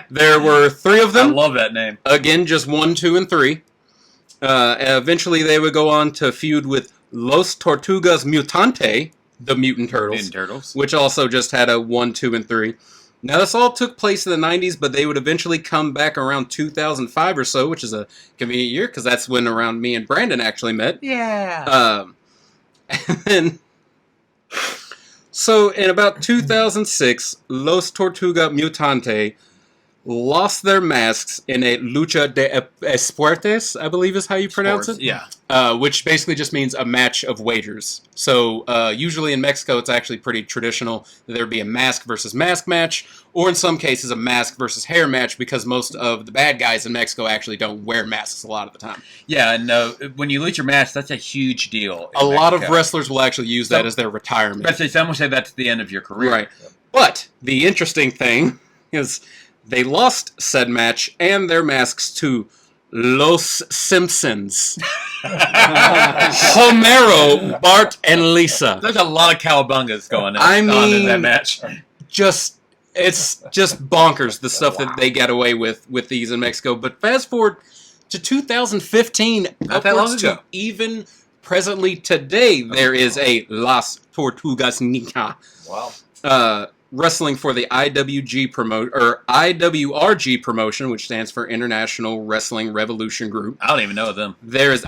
There were 3 of them. I love that name. Again, just 1, 2, and 3. Eventually, they would go on to feud with Los Tortugas Mutante, the Mutant Turtles, which also just had a 1, 2, and 3. Now, this all took place in the 90s, but they would eventually come back around 2005 or so, which is a convenient year, because that's when around me and Brandon actually met. Yeah. And then, so in about 2006, Los Tortuga Mutante lost their masks in a lucha de espuertes, I believe is how you pronounce it. Yeah. Which basically just means a match of wagers. So usually in Mexico, it's actually pretty traditional that there would be a mask versus mask match, or in some cases a mask versus hair match, because most of the bad guys in Mexico actually don't wear masks a lot of the time. Yeah, and when you lose your mask, that's a huge deal. A lot of wrestlers will actually use that as their retirement. But some will say that's the end of your career. Right. But the interesting thing is they lost said match and their masks to Los Simpsons. Homero, Bart, and Lisa. There's a lot of cowabungas going on in that match. It's just bonkers the stuff that they got away with these in Mexico. But fast forward to 2015, not that long upwards ago. to even presently today, there is a Las Tortugas Ninja. Wow. Wrestling for the IWRG promotion, which stands for International Wrestling Revolution Group. I don't even know them.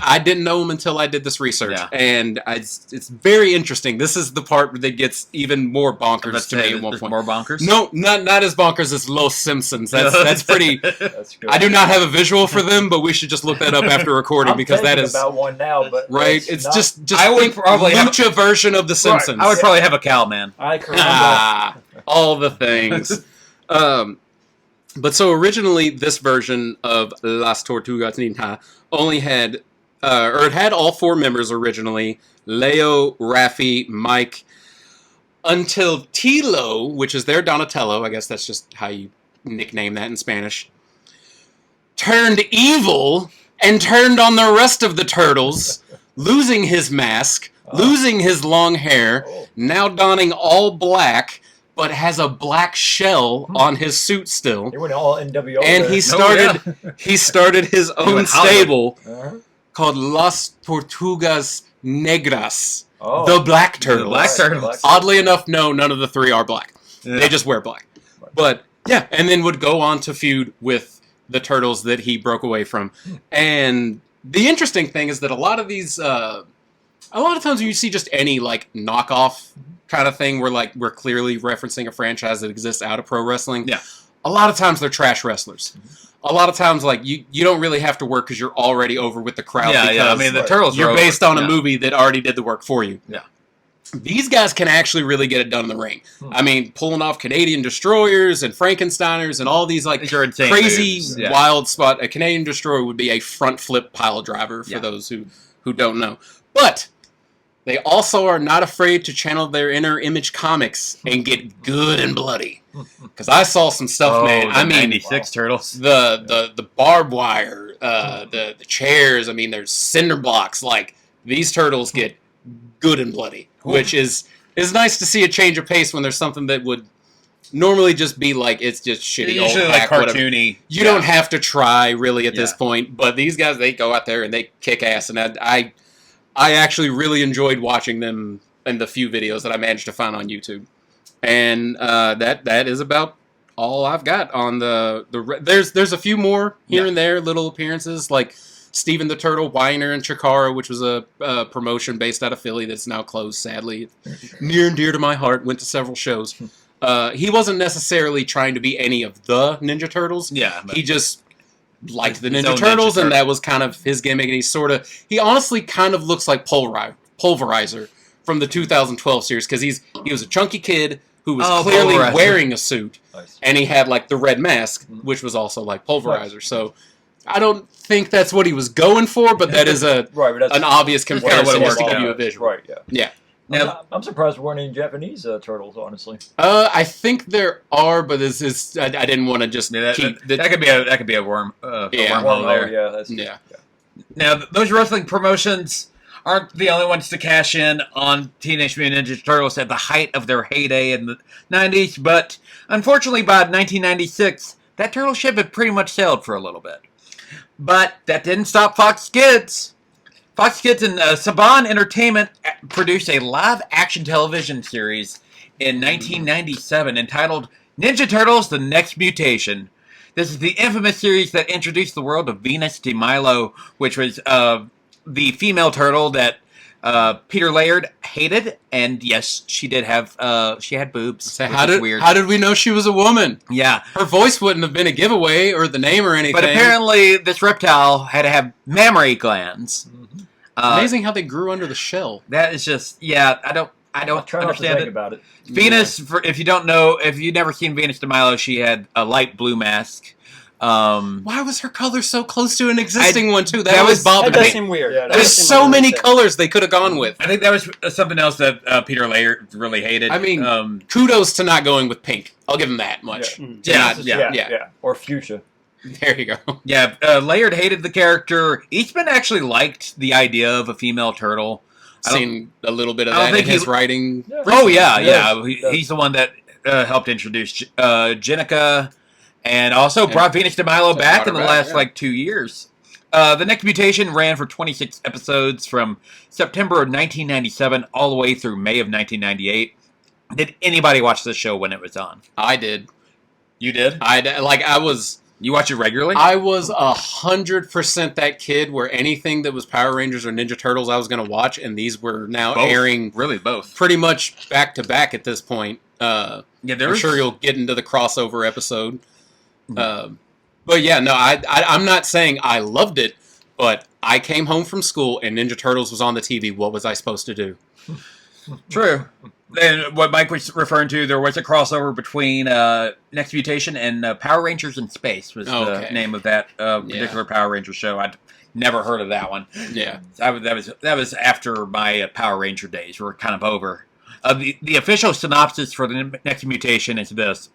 I didn't know them until I did this research, and it's very interesting. This is the part that gets even more bonkers to me at one point. More bonkers? No, not as bonkers as Los Simpsons. That's pretty. That's good. I do not have a visual for them, but we should just look that up after recording because that is about one now. But right. It's not, just I would think probably lucha version of the Simpsons. I would probably have a cow man. I correct. All the things. But so originally, this version of Las Tortugas Ninja only had, or it had all 4 members originally: Leo, Rafi, Mike, until Tilo, which is their Donatello. I guess that's just how you nickname that in Spanish. Turned evil and turned on the rest of the turtles, losing his mask, losing his long hair, now donning all black, but has a black shell on his suit still. He went all NWO. And he started his own stable called Las Tortugas Negras, the Black Turtles. Black Turtles. Oddly enough, no, none of the 3 are black. Yeah. They just wear black. But yeah, and then would go on to feud with the turtles that he broke away from. And the interesting thing is that a lot of these, a lot of times when you see just any like knockoff kind of thing where like we're clearly referencing a franchise that exists out of pro wrestling. Yeah. A lot of times they're trash wrestlers. A lot of times, like you don't really have to work because you're already over with the crowd. Yeah. I mean, the turtles. You're are based on a yeah. movie that already did the work for you. Yeah. These guys can actually really get it done in the ring. I mean, pulling off Canadian Destroyers and Frankensteiners and all these like crazy wild spot. A Canadian Destroyer would be a front flip pile driver for those who don't know. But they also are not afraid to channel their inner image comics and get good and bloody. Because I saw some stuff, man. I mean, 96 turtles. The barbed wire, the chairs. I mean, there's cinder blocks. Like these turtles get good and bloody, which is nice to see a change of pace when there's something that would normally just be like it's just shitty old usually hack, like whatever. cartoony. You don't have to try really at this point, but these guys, they go out there and they kick ass, and I actually really enjoyed watching them in the few videos that I managed to find on YouTube. And that is about all I've got on there's a few more here and there, little appearances, like Steven the Turtle, Weiner, and Chikara, which was a promotion based out of Philly that's now closed, sadly. Near and dear to my heart, went to several shows. He wasn't necessarily trying to be any of the Ninja Turtles. Yeah. He just liked the Ninja Turtles, and that was kind of his gimmick. And he honestly kind of looks like Pulverizer from the 2012 series, because he was a chunky kid who was clearly wearing a suit, and he had like the red mask, which was also like Pulverizer. So I don't think that's what he was going for, but that is an obvious comparison just to give you a visual. Right, yeah. Yeah. Now, I'm surprised there weren't any Japanese turtles, honestly. I think there are, but I didn't want to just keep... That could be a wormhole there. Yeah. Now, those wrestling promotions aren't the only ones to cash in on Teenage Mutant Ninja Turtles at the height of their heyday in the 90s, but unfortunately by 1996, that turtle ship had pretty much sailed for a little bit. But that didn't stop Fox Kids. Fox Kids and Saban Entertainment produced a live-action television series in 1997 entitled Ninja Turtles: The Next Mutation. This is the infamous series that introduced the world of Venus de Milo, which was the female turtle that Peter Laird hated, and yes, she did have she had boobs. So how did we know she was a woman? Yeah, her voice wouldn't have been a giveaway or the name or anything. But apparently, this reptile had to have mammary glands. Amazing how they grew under the shell. That is just I don't understand it. About it. Venus, if you don't know, if you've never seen Venus de Milo, she had a light blue mask. Why was her color so close to an existing one too? That was bothered me. That does seem weird. Yeah, there's so many colors they could have gone with. I think that was something else that Peter Laird really hated. I mean, kudos to not going with pink. I'll give him that much. Yeah. Or fuchsia. There you go. Yeah, Laird hated the character. Eastman actually liked the idea of a female turtle. Seen a little bit of I don't that in think his he- writing. Oh yeah, Yes, yeah. yes. He's the one that helped introduce Jenica, and also brought Venus de Milo back in the last 2 years. The Next Mutation ran for 26 episodes from September of 1997 all the way through May of 1998. Did anybody watch this show when it was on? I did. You did? You watch it regularly? I was 100% that kid where anything that was Power Rangers or Ninja Turtles I was going to watch, and these were now Both. airing Really, both. pretty much back to back at this point. I'm sure you'll get into the crossover episode. But yeah, no, I'm not saying I loved it, but I came home from school and Ninja Turtles was on the TV. What was I supposed to do? True. And what Mike was referring to, there was a crossover between Next Mutation and Power Rangers in Space was the name of that particular Power Ranger show. I'd never heard of that one. Yeah. That was after my Power Ranger days were kind of over. The official synopsis for the Next Mutation is this.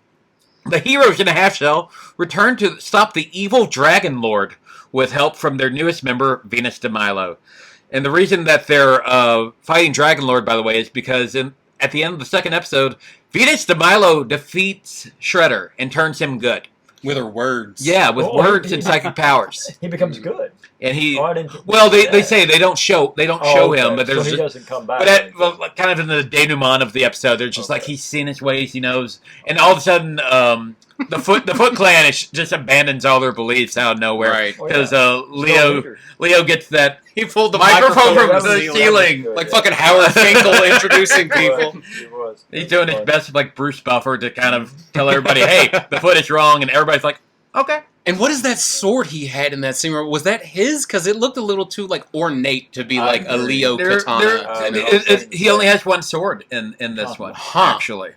The heroes in a half shell return to stop the evil Dragon Lord with help from their newest member, Venus de Milo. And the reason that they're fighting Dragon Lord, by the way, is because at the end of the second episode, Venus de Milo defeats Shredder and turns him good. With her words. Yeah, with words and psychic powers. He becomes good. And he, Oh, I didn't- well, they say they don't show him, but there's so he doesn't come back. but kind of in the denouement of the episode, they're just like he's seen his ways, he knows, and all of a sudden, the Foot Clan just abandons all their beliefs out of nowhere, Right. Because Leo gets that He pulled the microphone from that was the ceiling. good, like yeah. fucking Howard Finkel introducing people. He was. He's doing his best with like Bruce Buffer to kind of tell everybody, hey, the Foot is wrong, and everybody's like, okay. And what is that sword he had in that scene? Was that his? Because it looked a little too ornate to be like a Leo katana. He only has one sword in this one, actually.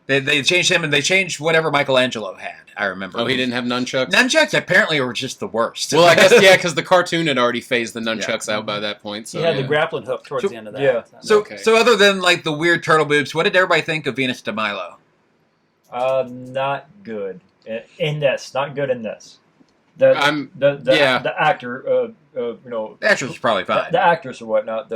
They changed him, and they changed whatever Michelangelo had, I remember. Oh, he didn't have nunchucks? Nunchucks apparently were just the worst. Well, I guess, yeah, because the cartoon had already phased the nunchucks out by that point. So, He had the grappling hook towards the end of that. Yeah. So other than like the weird turtle boobs, what did everybody think of Venus de Milo? Not good in this. Not good in this. The actor, The actress is probably fine. the actress or whatnot.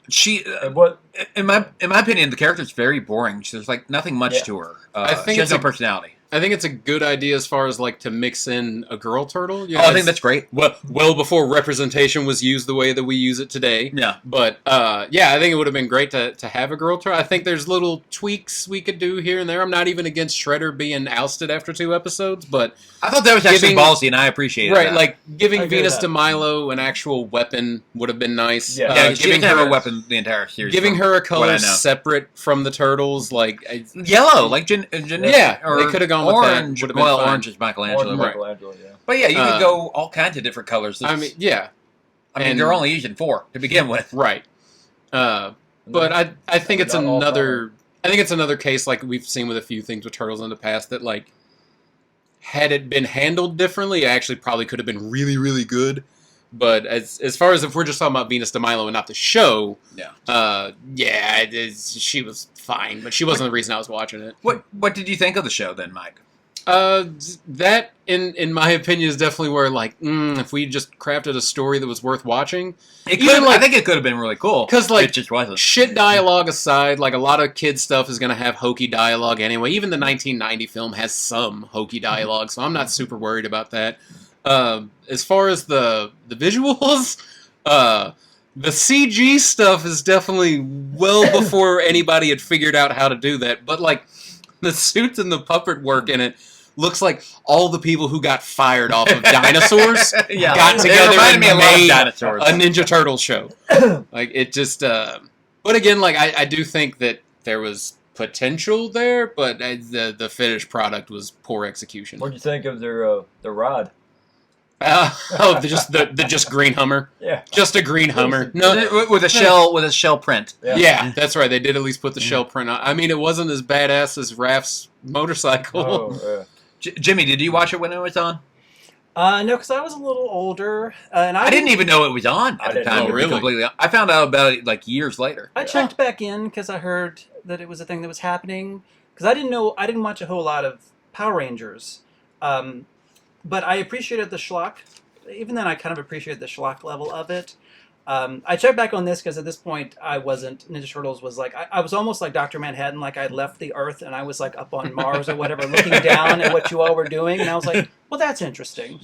She, What? in my opinion, the character's very boring. There's like nothing much to her. I think she has it's no personality. I think it's a good idea as far as like to mix in a girl turtle. You know, I think that's great. Well before representation was used the way that we use it today. Yeah. But yeah, I think it would have been great to have a girl turtle. I think there's little tweaks we could do here and there. I'm not even against Shredder being ousted after 2 episodes, but I thought that was actually ballsy, and I appreciate it. Right, like giving I agree Venus with de that. Milo an actual weapon would have been nice. Yeah, she giving didn't have her a weapon the entire series. Giving her a what I color know. separate from the turtles, like Yellow, like Yeah, or they could have gone with that. orange. Would have been Well, fine. orange is Michelangelo, Right. Michelangelo, yeah. But yeah, you could go all kinds of different colors. I mean, yeah, I mean, and- they're only using 4 to begin with. right. But I think it's Not all another. I think it's another case like we've seen with a few things with turtles in the past that like had it been handled differently, it actually probably could have been really, really good. But as far as if we're just talking about Venus de Milo and not the show, she was fine, but she wasn't the reason I was watching it. What did you think of the show then, Mike? That in my opinion is definitely where like if we just crafted a story that was worth watching, I think it could have been really cool because like it just wasn't. Shit dialogue aside, like a lot of kid stuff is gonna have hokey dialogue anyway. Even the 1990 film has some hokey dialogue, so I'm not super worried about that. As far as the visuals, the CG stuff is definitely well before anybody had figured out how to do that. But like the suits and the puppet work in it looks like all the people who got fired off of dinosaurs got together and made a Ninja Turtles show. Like it just, but again, like I do think that there was potential there, but the finished product was poor execution. What do you think of their rod? The just green Hummer. Yeah, just a green Hummer. No, with a shell print. Yeah, that's right. They did at least put the shell print on. I mean, it wasn't as badass as Raph's motorcycle. Oh, Jimmy, did you watch it when it was on? No, because I was a little older, and I didn't even know it was on at the time. know. Really? Completely. I found out about it like years later. I checked back in because I heard that it was a thing that was happening. Because I didn't watch a whole lot of Power Rangers. but I appreciated the schlock. Even then, I kind of appreciated the schlock level of it. I checked back on this because at this point I wasn't. Ninja Turtles was like I was almost like Dr. Manhattan, like I'd left the Earth and I was like up on Mars or whatever, looking down at what you all were doing, and I was like, well, that's interesting,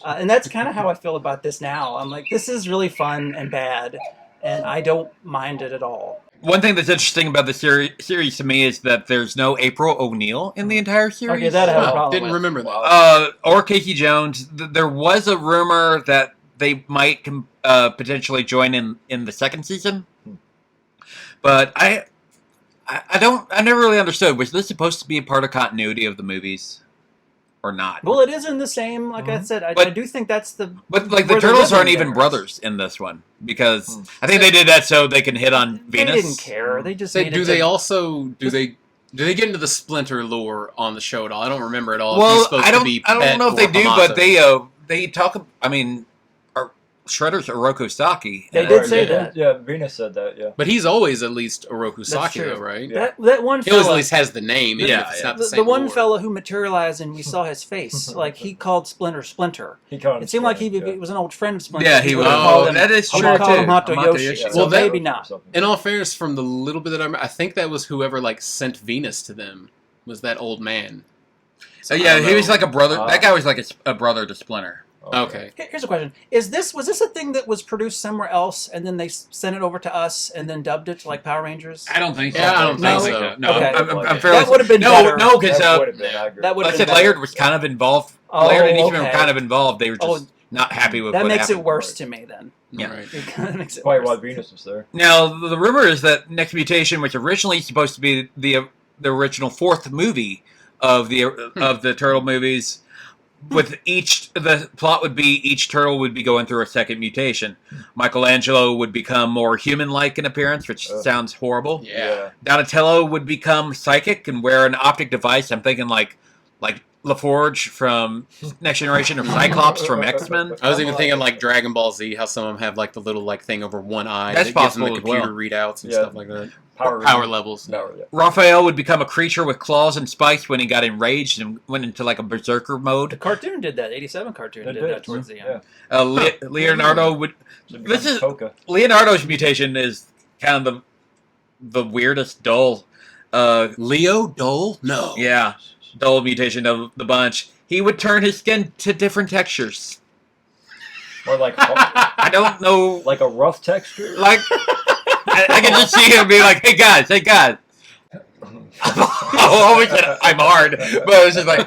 and that's kind of how I feel about this now. I'm like, this is really fun and bad, and I don't mind it at all. One thing that's interesting about the series to me is that there's no April O'Neil in the entire series. Okay, that I have a problem Didn't with. remember that. Or Casey Jones. There was a rumor that they might potentially join in the second season, but I never really understood. Was this supposed to be a part of continuity of the movies, or not? Well, it is in the same. Like I said, I do think that's the. But like the where Turtles aren't rhythm even varies. brothers in this one because I think they did that so they can hit on They Venus. didn't care. They just Do needed they to- also do they get into the Splinter lore on the show at all? I don't remember at all. If he's Well, supposed I to don't be know Pet if they or do, Hamato. but they talk. I mean, Shredder's Oroku Saki. They did say yeah, that. Yeah, Venus said that. Yeah. But he's always at least Oroku That's Saki, true. though, right? Yeah. That one He always at fella, least has the name, even if it's not the the same one lore. fella who materialized and we saw his face, like he called Splinter. He called him It seemed like he Splinter, was an old friend of Splinter. Yeah, he would was. have called him. That is he true would have called him too. Hato Hamato Yoshi. Yoshi. So Well, that- maybe not. In all fairness, from the little bit that I remember, I think that was whoever like sent Venus to them was that old man. So I Yeah, don't he was know. like a brother. That guy was like a brother to Splinter. Okay. Here's a question: was this a thing that was produced somewhere else and then they sent it over to us and then dubbed it like Power Rangers? I don't think so. Yeah, I don't No? think so. No, Okay. I'm fairly. That would have been no, better. no, because That would have been. I agree. That would like have I been said, Laird better. was kind of involved. Oh, Laird and Eastman were okay. kind of involved. They were just Oh, not happy with That what makes it happened. worse to me then. Yeah. Right. That makes it Probably worse. why Venus was there. Now, the rumor is that Next Mutation was originally supposed to be the original fourth movie of the Turtle movies. With the plot would be each turtle would be going through a second mutation. Michelangelo would become more human-like in appearance, which sounds horrible. Yeah. Donatello would become psychic and wear an optic device. I'm thinking like LaForge from Next Generation or Cyclops from X-Men. I was even thinking like Dragon Ball Z, how some of them have like the little like thing over one eye That's that gives them the possible as computer readouts and Yeah. stuff like that. Power levels. Yeah. Raphael would become a creature with claws and spikes when he got enraged and went into like a berserker The mode. cartoon did that. 87 cartoon It did did. that towards the end. Yeah. Leonardo would. So it This becomes is Coca. Leonardo's mutation is kind of the weirdest dull. Leo Dole? No. Yeah, dull mutation of the bunch. He would turn his skin to different textures. Or like I don't know. like a rough texture. Like, I can just see him be like, hey guys. I always said I'm hard, but it was just like,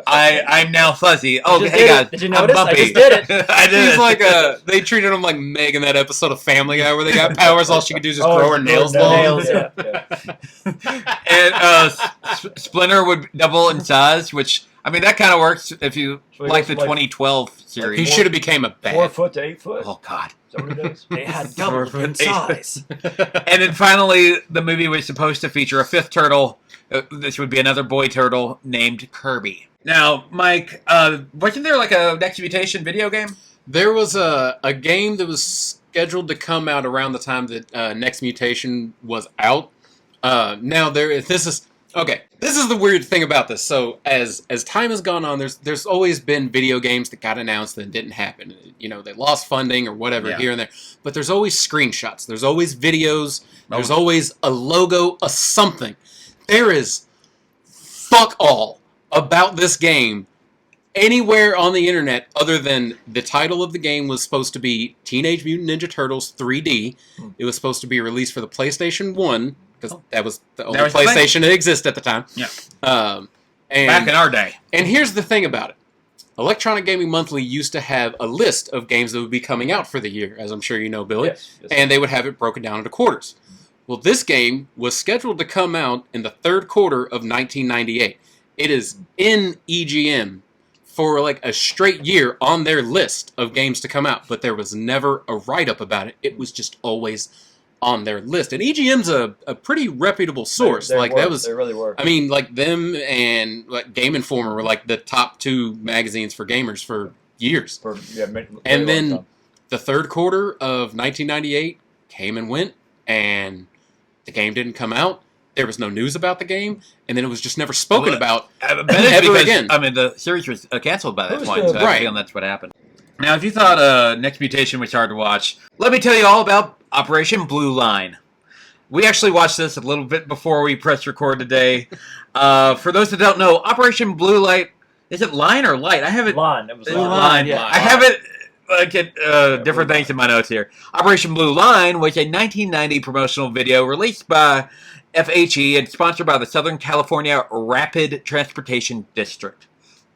I'm now fuzzy. Oh, just hey did guys, it. Did you I'm notice? I bumpy. just did it. I did He's it. like they treated him like Meg in that episode of Family Guy where they got powers, all she could do is just Oh, grow her grow nails nails, long. yeah. And Splinter would double in size, which I mean that kind of works if you So he like the goes from, 2012 He series. should have became a 4 bat. foot to 8 foot. Oh God! Is that what it is? They had doubled in 4'8". size. And then finally, the movie was supposed to feature a fifth turtle. This would be another boy turtle named Kirby. Now, Mike, wasn't there like a Next Mutation video game? There was a game that was scheduled to come out around the time that Next Mutation was out. Now this is the weird thing about this. So as time has gone on, there's always been video games that got announced that didn't happen. You know, they lost funding or whatever here and there. But there's always screenshots. There's always videos. There's always a logo, a something. There is fuck all about this game anywhere on the internet other than the title of the game was supposed to be Teenage Mutant Ninja Turtles 3D. It was supposed to be released for the PlayStation 1 because that was the only was the thing. PlayStation that existed at the time. Yeah. And Back in our day. and here's the thing about it. Electronic Gaming Monthly used to have a list of games that would be coming out for the year, as I'm sure you know, Billy. Yes. And they would have it broken down into quarters. Well, this game was scheduled to come out in the third quarter of 1998. It is in EGM for like a straight year on their list of games to come out, but there was never a write-up about it. It was just always on their list. And EGM's a pretty reputable source. They like were. that was, They really were. I mean, like them and like Game Informer were like the top two magazines for gamers for years. And then the third quarter of 1998 came and went, and the game didn't come out. there was no news about the game, and then it was just never spoken about ever because, again. I mean, the series was canceled by that Who's point, the- so I feel that's what happened. Now, if you thought Next Mutation was hard to watch, let me tell you all about Operation Blue Line. We actually watched this a little bit before we pressed record today. For those that don't know, Operation Blue Light, is it Line or Light? I have it. Line. It was Blue line. Line, yeah. I have it. Different things in my notes here. Operation Blue Line was a 1990 promotional video released by FHE and sponsored by the Southern California Rapid Transportation District.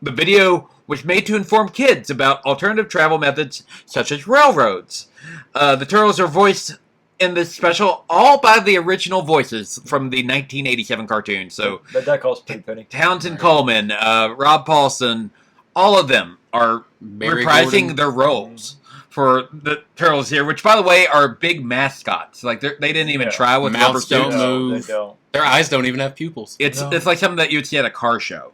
The video was made to inform kids about alternative travel methods such as railroads. The Turtles are voiced in this special all by the original voices from the 1987 cartoon. So That cost pretty penny. Townsend Coleman, Rob Paulson, all of them are Barry reprising Gordon. their roles for the Turtles here, which, by the way, are big mascots. Like they didn't even try with rubber Mouths don't suits. move. They don't. Their eyes don't even have pupils. It's like something that you'd see at a car show.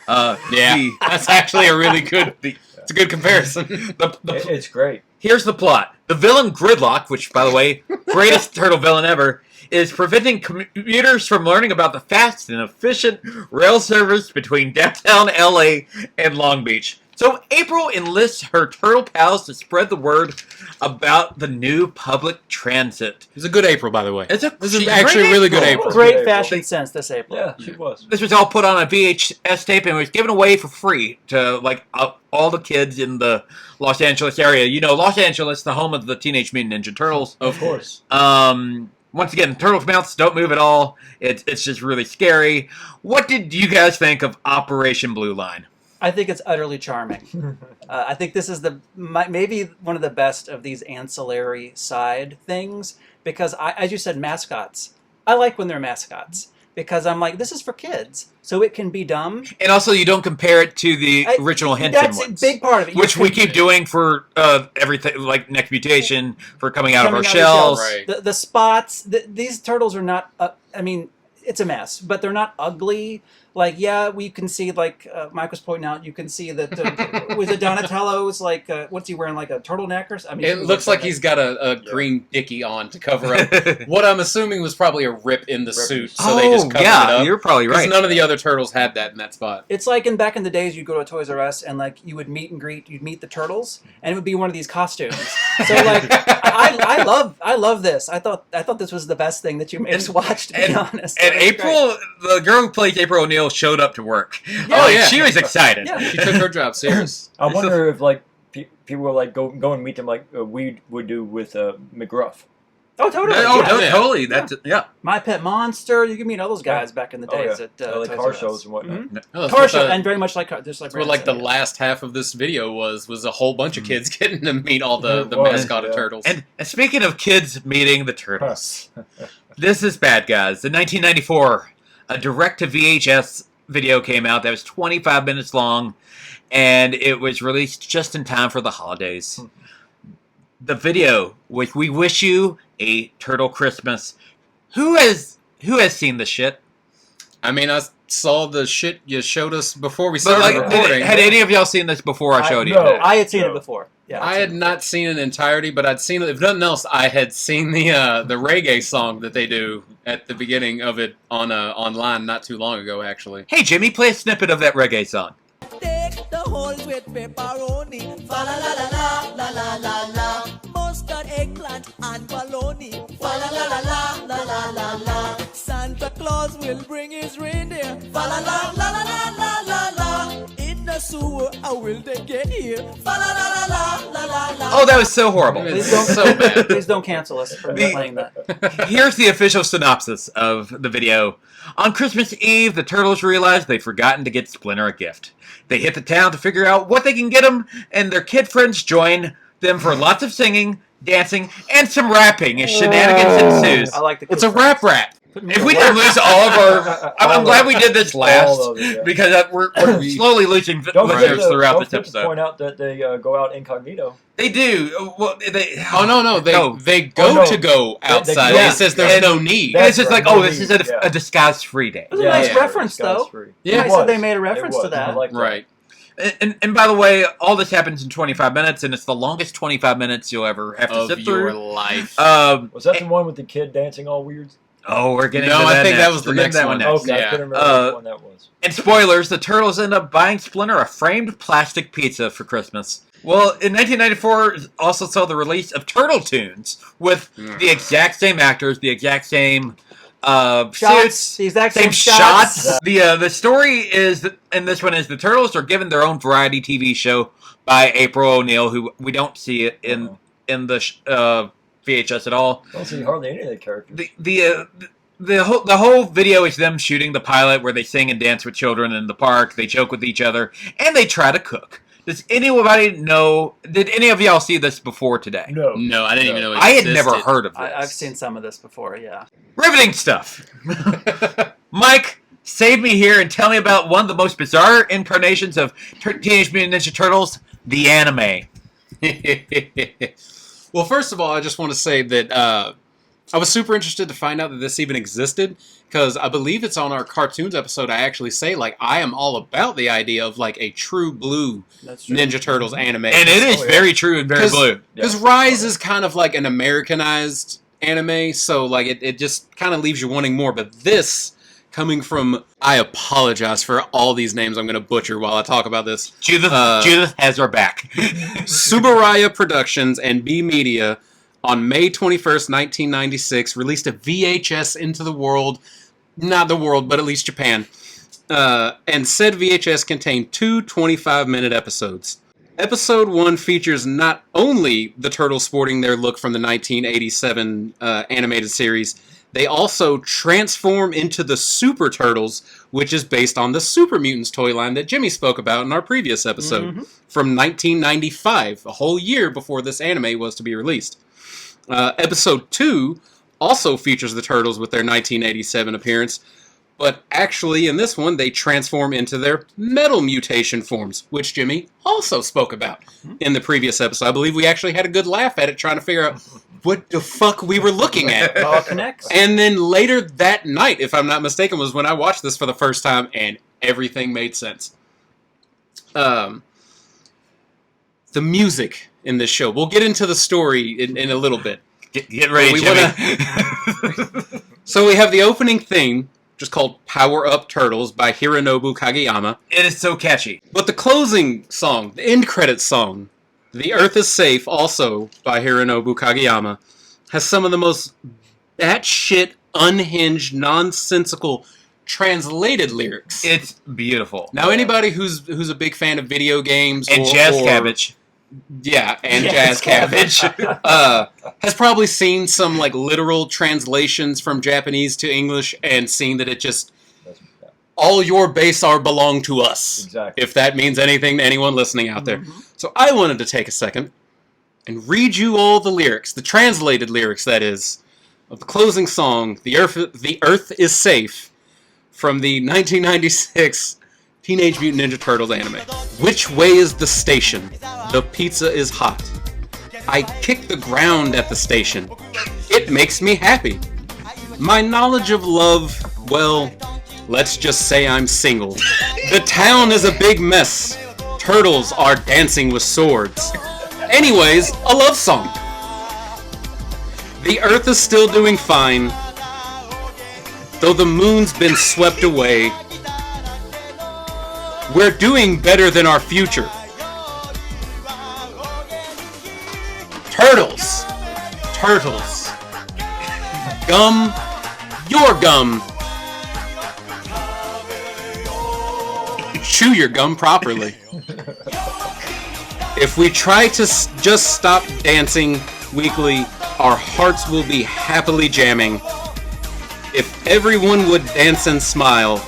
Yeah, that's actually a really good. It's a good comparison. It's great. Here's the plot. The villain Gridlock, which, by the way, greatest turtle villain ever, is preventing commuters from learning about the fast and efficient rail service between downtown LA and Long Beach. So April enlists her turtle pals to spread the word about the new public transit. It's a good April, by the way. This is actually a really good April. Great April. fashion sense this April. Yeah, she was. This was all put on a VHS tape and was given away for free to all the kids in the Los Angeles area. You know, Los Angeles, the home of the Teenage Mutant Ninja Turtles. Of course. Once again, turtles' mouths don't move at all. It's just really scary. What did you guys think of Operation Blue Line? I think it's utterly charming. I think this is maybe one of the best of these ancillary side things because, as you said, mascots. I like when they're mascots because I'm like, this is for kids, so it can be dumb. And also, you don't compare it to the original Henson That's ones. a big part of it. Which we keep doing for everything, like Next Mutation, for coming out of our Coming shells. Right. The spots, these turtles are not, I mean, it's a mess, but they're not ugly. Like, yeah, we can see, like Mike was pointing out, you can see that was it Donatello's, like, what's he wearing, like a turtleneck or something? I mean, It looks like he's got a green dickie on to cover up what I'm assuming was probably a rip in the suit, so they just covered it up. You're probably right. None of the other turtles had that in that spot. It's like back in the days, you'd go to Toys R Us and like you would meet and greet, you'd meet the turtles, and it would be one of these costumes. So like, I love this. I thought this was the best thing that you made us watch. To be honest, And So it's April, the girl who plays April O'Neil, showed up to work. Yeah. She was excited. Yeah. She took her job serious. I wonder if like people will like go and meet them like we would do with McGruff. Oh, totally. Totally. That's My Pet Monster. You can meet all those guys back in the days at like Toys car R Us. shows and whatnot. Mhm. Oh, that's Car what show, the- and very much like just like That's what like the Brandon said, last half of this video was a whole bunch of kids getting to meet all the It was, mascot yeah. turtles. And speaking of kids meeting the turtles, this is bad, guys. In 1994, a direct-to-VHS video came out that was 25 minutes long, and it was released just in time for the holidays. The video, which we wish you a turtle Christmas. Who has seen this shit? I mean, I saw the shit you showed us before we But started like, recording. had any of y'all seen this before I showed you? no. I had seen it before. Yeah, I had not seen it in entirety, but I'd seen it. If nothing else, I had seen the reggae song that they do at the beginning of it online not too long ago, actually. Hey, Jimmy, play a snippet of that reggae song. Take the holes with pepperoni. Fa la la la la la la la. Mustard, eggplant, and bologna. Fa la la la la la la la. Santa Claus will bring his reindeer. Fa la la la la la la la. In the sewer, how will they get here? Fa la la la la la la. Oh, that was so horrible. Please don't, so bad. Please don't cancel us for playing that. Here's the official synopsis of the video. On Christmas Eve, the Turtles realize they've forgotten to get Splinter a gift. They hit the town to figure out what they can get him, and their kid friends join them for lots of singing, dancing, and some rapping as shenanigans ensues. I like the. It's a rap. If we did lose all of our... I'm glad we did this last, All of it, yeah. because we're slowly losing Don't listeners throughout this forget to episode. point out that they go out incognito. They do. Well, Oh no! They go no. to go outside. yeah. It says there's And- no need. And it's just That's like, right, oh, this is yeah. a disguise-free day. It was a nice Yeah. reference, though. Disguise-free. Yeah, I said they made a reference It to was. I that. like that. Right. And by the way, all this happens in 25 minutes, and it's the longest 25 minutes you'll ever have to Of sit your through. life. Was that the one with the kid dancing all weird? Oh, we're getting No, to that I think next. that was the We're getting next to that one. next. Okay, I Yeah. couldn't remember which one that was. And spoilers, the Turtles end up buying Splinter a framed plastic pizza for Christmas. Well, in 1994, also saw the release of Turtle Tunes with the exact same actors, the exact same suits, the exact same same shots. The story is, and this one is, the Turtles are given their own variety TV show by April O'Neil, who we don't see it in the VHS at all. I don't see hardly any of the characters. The whole video is them shooting the pilot where they sing and dance with children in the park. They joke with each other and they try to cook. Does anybody know? Did any of y'all see this before today? No. No, I didn't even know it I had existed. never heard of this. I've seen some of this before. Yeah. Riveting stuff. Mike, save me here and tell me about one of the most bizarre incarnations of Teenage Mutant Ninja Turtles, the anime. Well, first of all, I just want to say that I was super interested to find out that this even existed, because I believe it's on our cartoons episode. I actually say, like, I am all about the idea of, like, a true blue Ninja Turtles anime. And it is very true and very blue. Because Rise is kind of like an Americanized anime, so, like, it just kind of leaves you wanting more. But this, coming from, I apologize for all these names I'm going to butcher while I talk about this. Judith has our back. Subaraya Productions and B Media on May 21st, 1996, released a VHS into the world, not the world, but at least Japan. And said VHS contained two 25-minute episodes. Episode 1 features not only the Turtles sporting their look from the 1987 animated series, they also transform into the Super Turtles, which is based on the Super Mutants toy line that Jimmy spoke about in our previous episode, from 1995, a whole year before this anime was to be released. Episode 2 also features the Turtles with their 1987 appearance, but actually in this one they transform into their metal mutation forms, which Jimmy also spoke about in the previous episode. I believe we actually had a good laugh at it trying to figure out what the fuck we were looking at. It all connects. And then later that night, if I'm not mistaken, was when I watched this for the first time and everything made sense. The music in this show. We'll get into the story in a little bit. Get ready, Jimmy. So we have the opening theme, just called Power Up Turtles by Hironobu Kageyama. It is so catchy. But the closing song, the end credits song, The Earth is Safe, also by Hironobu Kageyama, has some of the most batshit, unhinged, nonsensical, translated lyrics. It's beautiful. Now, anybody who's a big fan of video games and Jazz Cabbage. Yeah, and Jazz Cabbage. Has probably seen some like literal translations from Japanese to English and seen that it just all your base are belong to us. Exactly. If that means anything to anyone listening out there. So I wanted to take a second and read you all the lyrics, the translated lyrics that is, of the closing song, The Earth is Safe, from the 1996 Teenage Mutant Ninja Turtles anime. Which way is the station? The pizza is hot. I kick the ground at the station. It makes me happy. My knowledge of love, well, let's just say I'm single. The town is a big mess. Turtles are dancing with swords. Anyways, a love song. The Earth is still doing fine, though the moon's been swept away. We're doing better than our future. Turtles. Turtles. Gum. Your gum. Chew your gum properly. If we try to just stop dancing weekly, our hearts will be happily jamming. If everyone would dance and smile,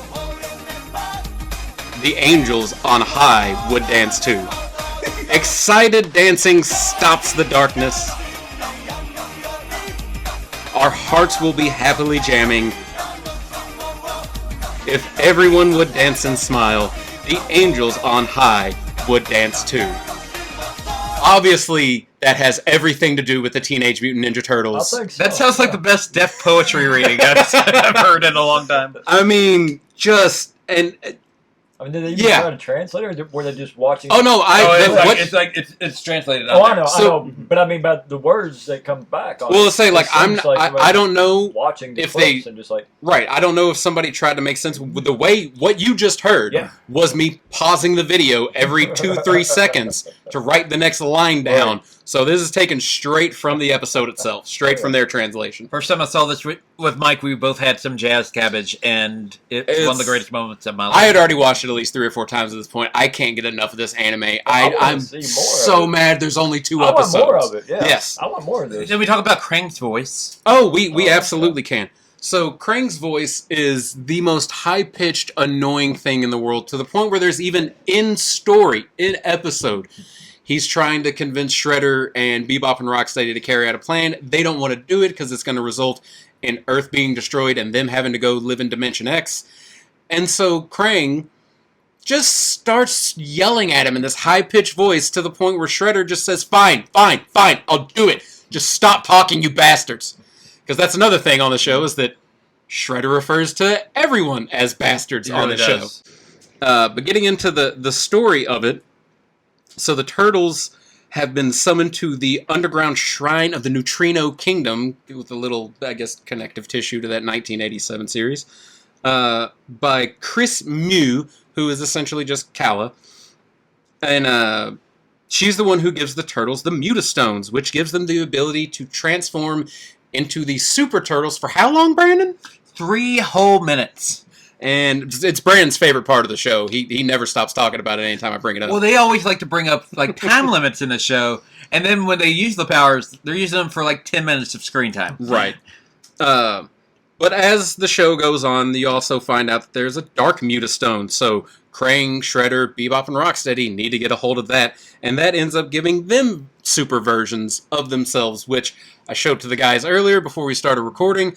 the angels on high would dance too. Excited dancing stops the darkness. Our hearts will be happily jamming. If everyone would dance and smile, the angels on high would dance too. Obviously, that has everything to do with the Teenage Mutant Ninja Turtles. So. That sounds like the best deaf poetry reading I've heard in a long time. I mean, just... and I mean, did they even try to translate it, or were they just watching? Oh no, it's translated. Oh, I know, but I mean, about the words that come back. Well, let's say I don't know watching the if clips and just like I don't know if somebody tried to make sense with the way what you just heard was me pausing the video every 2-3 seconds to write the next line down. Right. So this is taken straight from the episode itself, straight from their translation. First time I saw this with Mike, we both had some jazz cabbage, and it's one of the greatest moments of my life. I had already watched it at least 3 or 4 times at this point. I can't get enough of this anime. I'm so mad there's only 2 episodes. I want more of it, yeah. Yes. I want more of this. Did we talk about Krang's voice? Oh, we absolutely can. So Krang's voice is the most high-pitched, annoying thing in the world, to the point where there's even in episode, he's trying to convince Shredder and Bebop and Rocksteady to carry out a plan. They don't want to do it because it's going to result in Earth being destroyed and them having to go live in Dimension X. And so Krang just starts yelling at him in this high-pitched voice to the point where Shredder just says, fine, I'll do it. Just stop talking, you bastards. Because that's another thing on the show, is that Shredder refers to everyone as bastards on the show. But getting into the story of it, so the Turtles have been summoned to the underground shrine of the Neutrino Kingdom, with a little, I guess, connective tissue to that 1987 series, by Chris Mew, who is essentially just Kala. And she's the one who gives the Turtles the Mutastones, which gives them the ability to transform into the Super Turtles for how long, Brandon? 3 whole minutes. And it's Brandon's favorite part of the show. He never stops talking about it anytime I bring it up. Well, they always like to bring up like time limits in the show, and then when they use the powers, they're using them for like 10 minutes of screen time. Right. But as the show goes on, you also find out that there's a Dark Mutastone. So Krang, Shredder, Bebop, and Rocksteady need to get a hold of that, and that ends up giving them super versions of themselves, which I showed to the guys earlier before we started recording.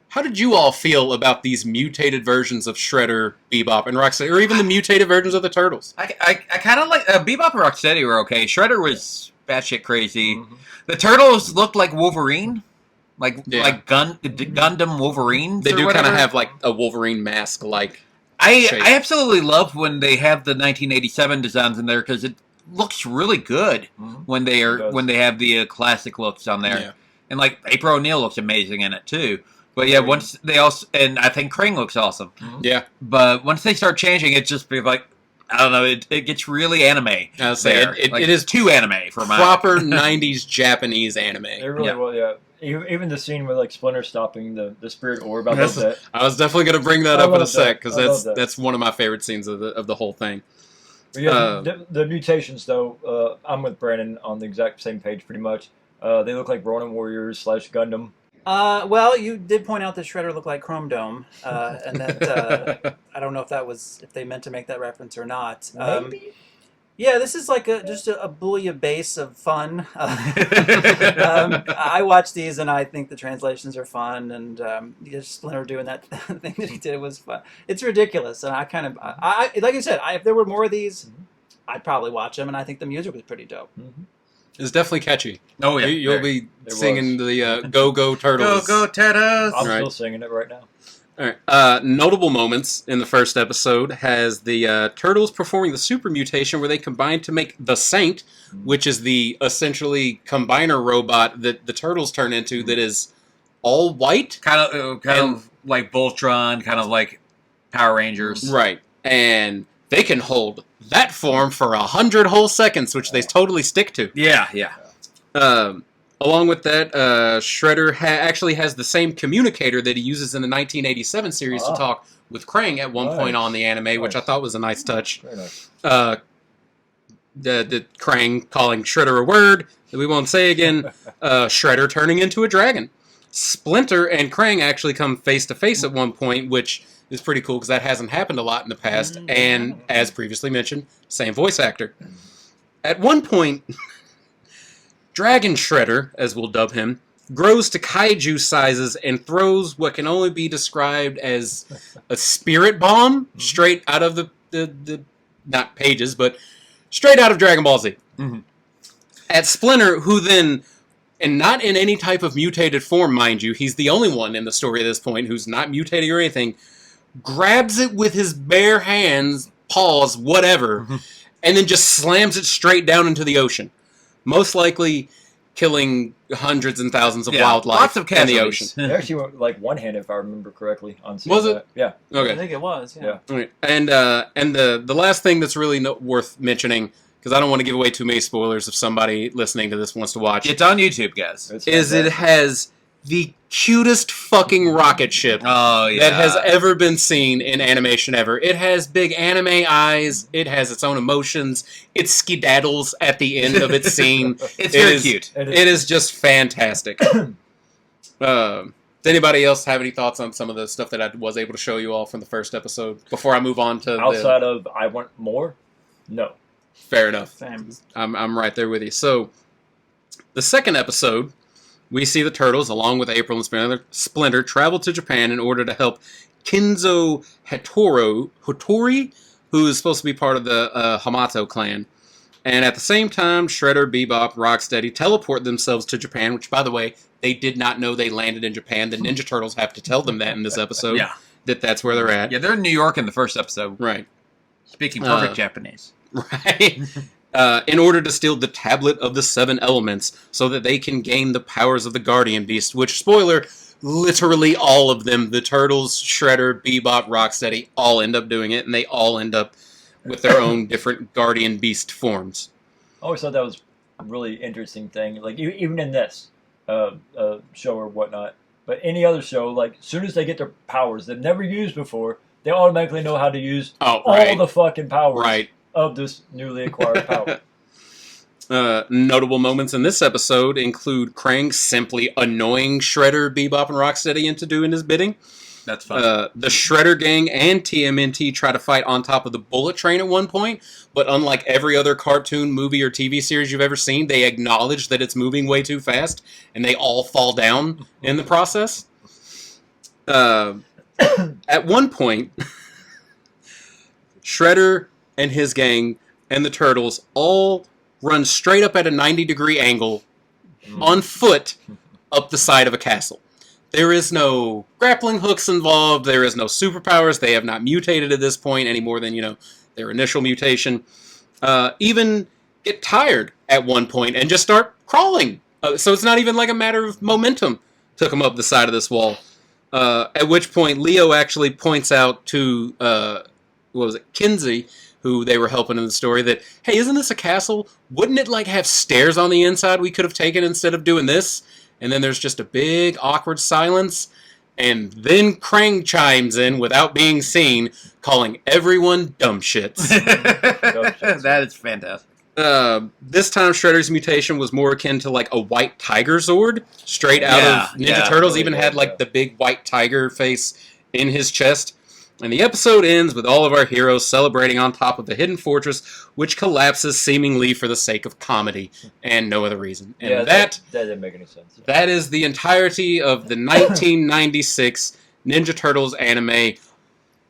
How did you all feel about these mutated versions of Shredder, Bebop, and Rocksteady, or even the mutated versions of the Turtles? I kind of like Bebop and Rocksteady were okay. Shredder was batshit crazy. Mm-hmm. The Turtles looked like Wolverine, like Gundam Wolverine. They do kind of have like a Wolverine mask like. I absolutely love when they have the 1987 designs in there because it looks really good when they have the classic looks on there, and like April O'Neil looks amazing in it too. But yeah, once they also, and I think Krang looks awesome. Mm-hmm. Yeah. But once they start changing, it just be like, I don't know, it gets really anime. I was saying, it is too anime for my proper 90s Japanese anime. It really will, yeah. Even the scene with like Splinter stopping the spirit orb, I love that. I was definitely going to bring that up in a sec, because that's one of my favorite scenes of the whole thing. But yeah, the mutations, though, I'm with Brandon on the exact same page, pretty much. They look like Ronin Warriors / Gundam. Well, you did point out that Shredder looked like Chrome Dome, and that I don't know if they meant to make that reference or not. Maybe. Yeah, this is like just a Booyah base of fun. I watch these and I think the translations are fun, and Splinter doing that thing that he did was fun. It's ridiculous, and I like I said, if there were more of these, I'd probably watch them, and I think the music was pretty dope. Mm-hmm. It's definitely catchy. Oh yeah, you'll be singing the "Go Go Turtles." Go Go Turtles! I'm still singing it right now. All right. Notable moments in the first episode has the Turtles performing the super mutation where they combine to make the Saint, which is the essentially combiner robot that the Turtles turn into that is all white. Kind of like Voltron, kind of like Power Rangers. Right. And they can hold that form for 100 whole seconds, which they totally stick to. Yeah. Along with that, Shredder actually has the same communicator that he uses in the 1987 series to talk with Krang at one point on the anime, which I thought was a nice touch. Very nice. The Krang calling Shredder a word that we won't say again. Shredder turning into a dragon. Splinter and Krang actually come face to face at one point, which is pretty cool because that hasn't happened a lot in the past. And as previously mentioned, same voice actor. At one point, Dragon Shredder, as we'll dub him, grows to kaiju sizes and throws what can only be described as a spirit bomb straight out of the not pages, but straight out of Dragon Ball Z. Mm-hmm. At Splinter, who then, and not in any type of mutated form, mind you, he's the only one in the story at this point who's not mutating or anything, grabs it with his bare hands paws, whatever, and then just slams it straight down into the ocean. Most likely killing hundreds and thousands of wildlife lots of in the ocean. They actually went like one-handed, if I remember correctly. On Was it? That. Yeah. Okay. I think it was. Yeah. All right. And the last thing that's really worth mentioning, because I don't want to give away too many spoilers if somebody listening to this wants to watch. It's on YouTube, guys. Is it has the cutest fucking rocket ship that has ever been seen in animation ever. It has big anime eyes. It has its own emotions. It skedaddles at the end of its scene. It's very cute. It is just fantastic. Does anybody else have any thoughts on some of the stuff that I was able to show you all from the first episode before I move on to outside of I want more? No. Fair enough. Same. I'm right there with you. So, the second episode, we see the Turtles, along with April and Splinter, travel to Japan in order to help Kinzo Hattori, who is supposed to be part of the Hamato clan. And at the same time, Shredder, Bebop, Rocksteady teleport themselves to Japan, which, by the way, they did not know they landed in Japan. The Ninja Turtles have to tell them that in this episode, that that's where they're at. Yeah, they're in New York in the first episode. Right. Speaking perfect Japanese. Right. In order to steal the Tablet of the Seven Elements so that they can gain the powers of the Guardian Beast, which, spoiler, literally all of them, the Turtles, Shredder, Bebop, Rocksteady, all end up doing it, and they all end up with their own different Guardian Beast forms. I always thought that was a really interesting thing. Like, even in this show or whatnot, but any other show, like, as soon as they get their powers they've never used before, they automatically know how to use all the fucking powers of this newly acquired power. Notable moments in this episode include Krang simply annoying Shredder, Bebop, and Rocksteady into doing his bidding. That's fun. The Shredder Gang and TMNT try to fight on top of the Bullet Train at one point, but unlike every other cartoon, movie, or TV series you've ever seen, they acknowledge that it's moving way too fast, and they all fall down in the process. At one point, Shredder and his gang and the Turtles all run straight up at a 90-degree angle on foot up the side of a castle. There is no grappling hooks involved. There is no superpowers. They have not mutated at this point any more than, their initial mutation. Even get tired at one point and just start crawling. So it's not even like a matter of momentum took them up the side of this wall. At which point, Leo actually points out to, Kinsey, who they were helping in the story, that, hey, isn't this a castle? Wouldn't it, have stairs on the inside we could have taken instead of doing this? And then there's just a big, awkward silence, and then Krang chimes in without being seen, calling everyone dumb shits. That is fantastic. This time, Shredder's mutation was more akin to, a white tiger Zord, straight out of Ninja Turtles. Really even had, the big white tiger face in his chest. And the episode ends with all of our heroes celebrating on top of the hidden fortress, which collapses seemingly for the sake of comedy and no other reason. And that didn't make any sense. That is the entirety of the 1996 Ninja Turtles anime.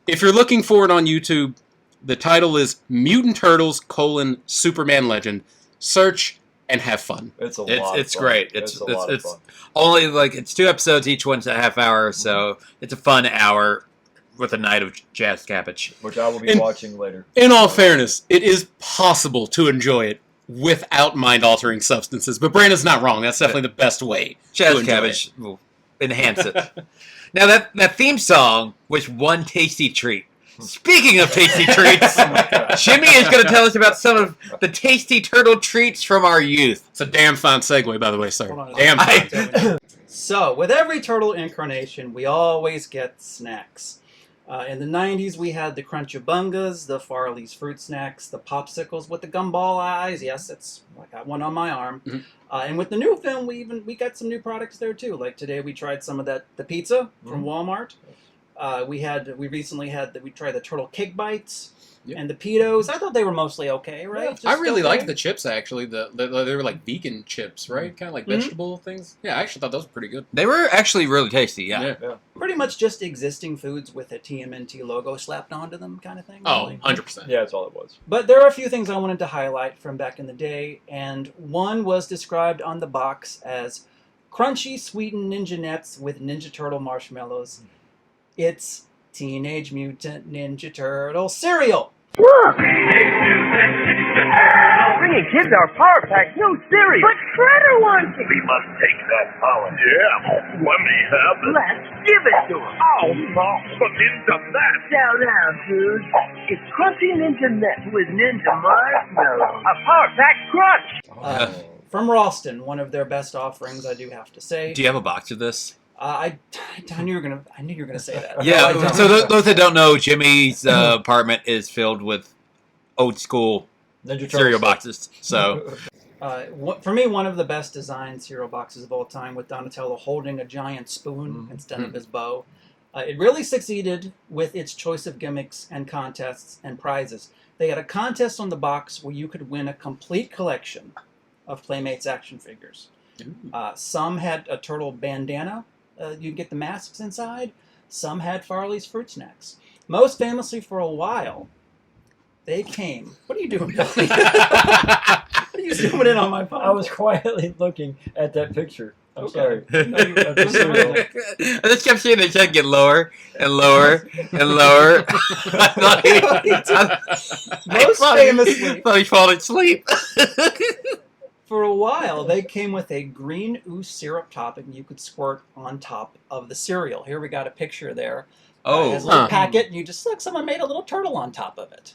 If you're looking for it on YouTube, the title is Mutant Turtles: Superman Legend. Search and have fun. It's a lot of fun. It's great. It's a lot of fun. Only it's 2 episodes, each one's a half hour, so it's a fun hour with a night of jazz cabbage, which I will be watching later. In all fairness, it is possible to enjoy it without mind-altering substances, but Brandon's not wrong. That's definitely the best way. Jazz cabbage will enhance it. Now that theme song was one tasty treat. Speaking of tasty treats, Jimmy is going to tell us about some of the tasty turtle treats from our youth. It's a damn fine segue, by the way, sir. Damn fine. So, with every turtle incarnation, we always get snacks. In the 90s, we had the Crunchubungas, the Farley's fruit snacks, the popsicles with the gumball eyes. Yes, I got one on my arm. Mm-hmm. And with the new film, we got some new products there too. Like today, we tried some of the pizza from Walmart. We tried the turtle cake bites. Yep. And the Pitos, I thought they were mostly okay, right? I really liked the chips, actually. They were like vegan chips, right? Kind of like vegetable things. Yeah, I actually thought those were pretty good. They were actually really tasty, yeah. Pretty much just existing foods with a TMNT logo slapped onto them kind of thing. Oh, 100%. Yeah, that's all it was. But there are a few things I wanted to highlight from back in the day, and one was described on the box as crunchy, sweetened Ninja Nets with Ninja Turtle marshmallows. It's Teenage Mutant Ninja Turtle cereal. Look! Bringing kids our Power Pack new series. But Shredder wants it. We must take that power. Yeah, let me have it. Let's give it to him. Oh, no, but Ninja Net. Down, dude. It's Crunchy Ninja Net with Ninja Marshmallow. A Power Pack Crunch. From Ralston, one of their best offerings, I do have to say. Do you have a box of this? I knew you were gonna say that. Yeah. No, so those that don't know, Jimmy's apartment is filled with old school cereal boxes. So, for me, one of the best designed cereal boxes of all time, with Donatello holding a giant spoon instead of his bow. It really succeeded with its choice of gimmicks and contests and prizes. They had a contest on the box where you could win a complete collection of Playmates action figures. Some had a turtle bandana. You get the masks inside. Some had Farley's fruit snacks. Most famously, for a while, they came. What are you doing, Billy? What are you zooming in on my phone? I was quietly looking at that picture. I'm sorry. I just kept seeing the check get lower and lower and lower. Most famously, thought he falling asleep. For a while, they came with a green ooze syrup topping you could squirt on top of the cereal. Here we got a picture there. Oh, there's a little packet, and you just look. Someone made a little turtle on top of it.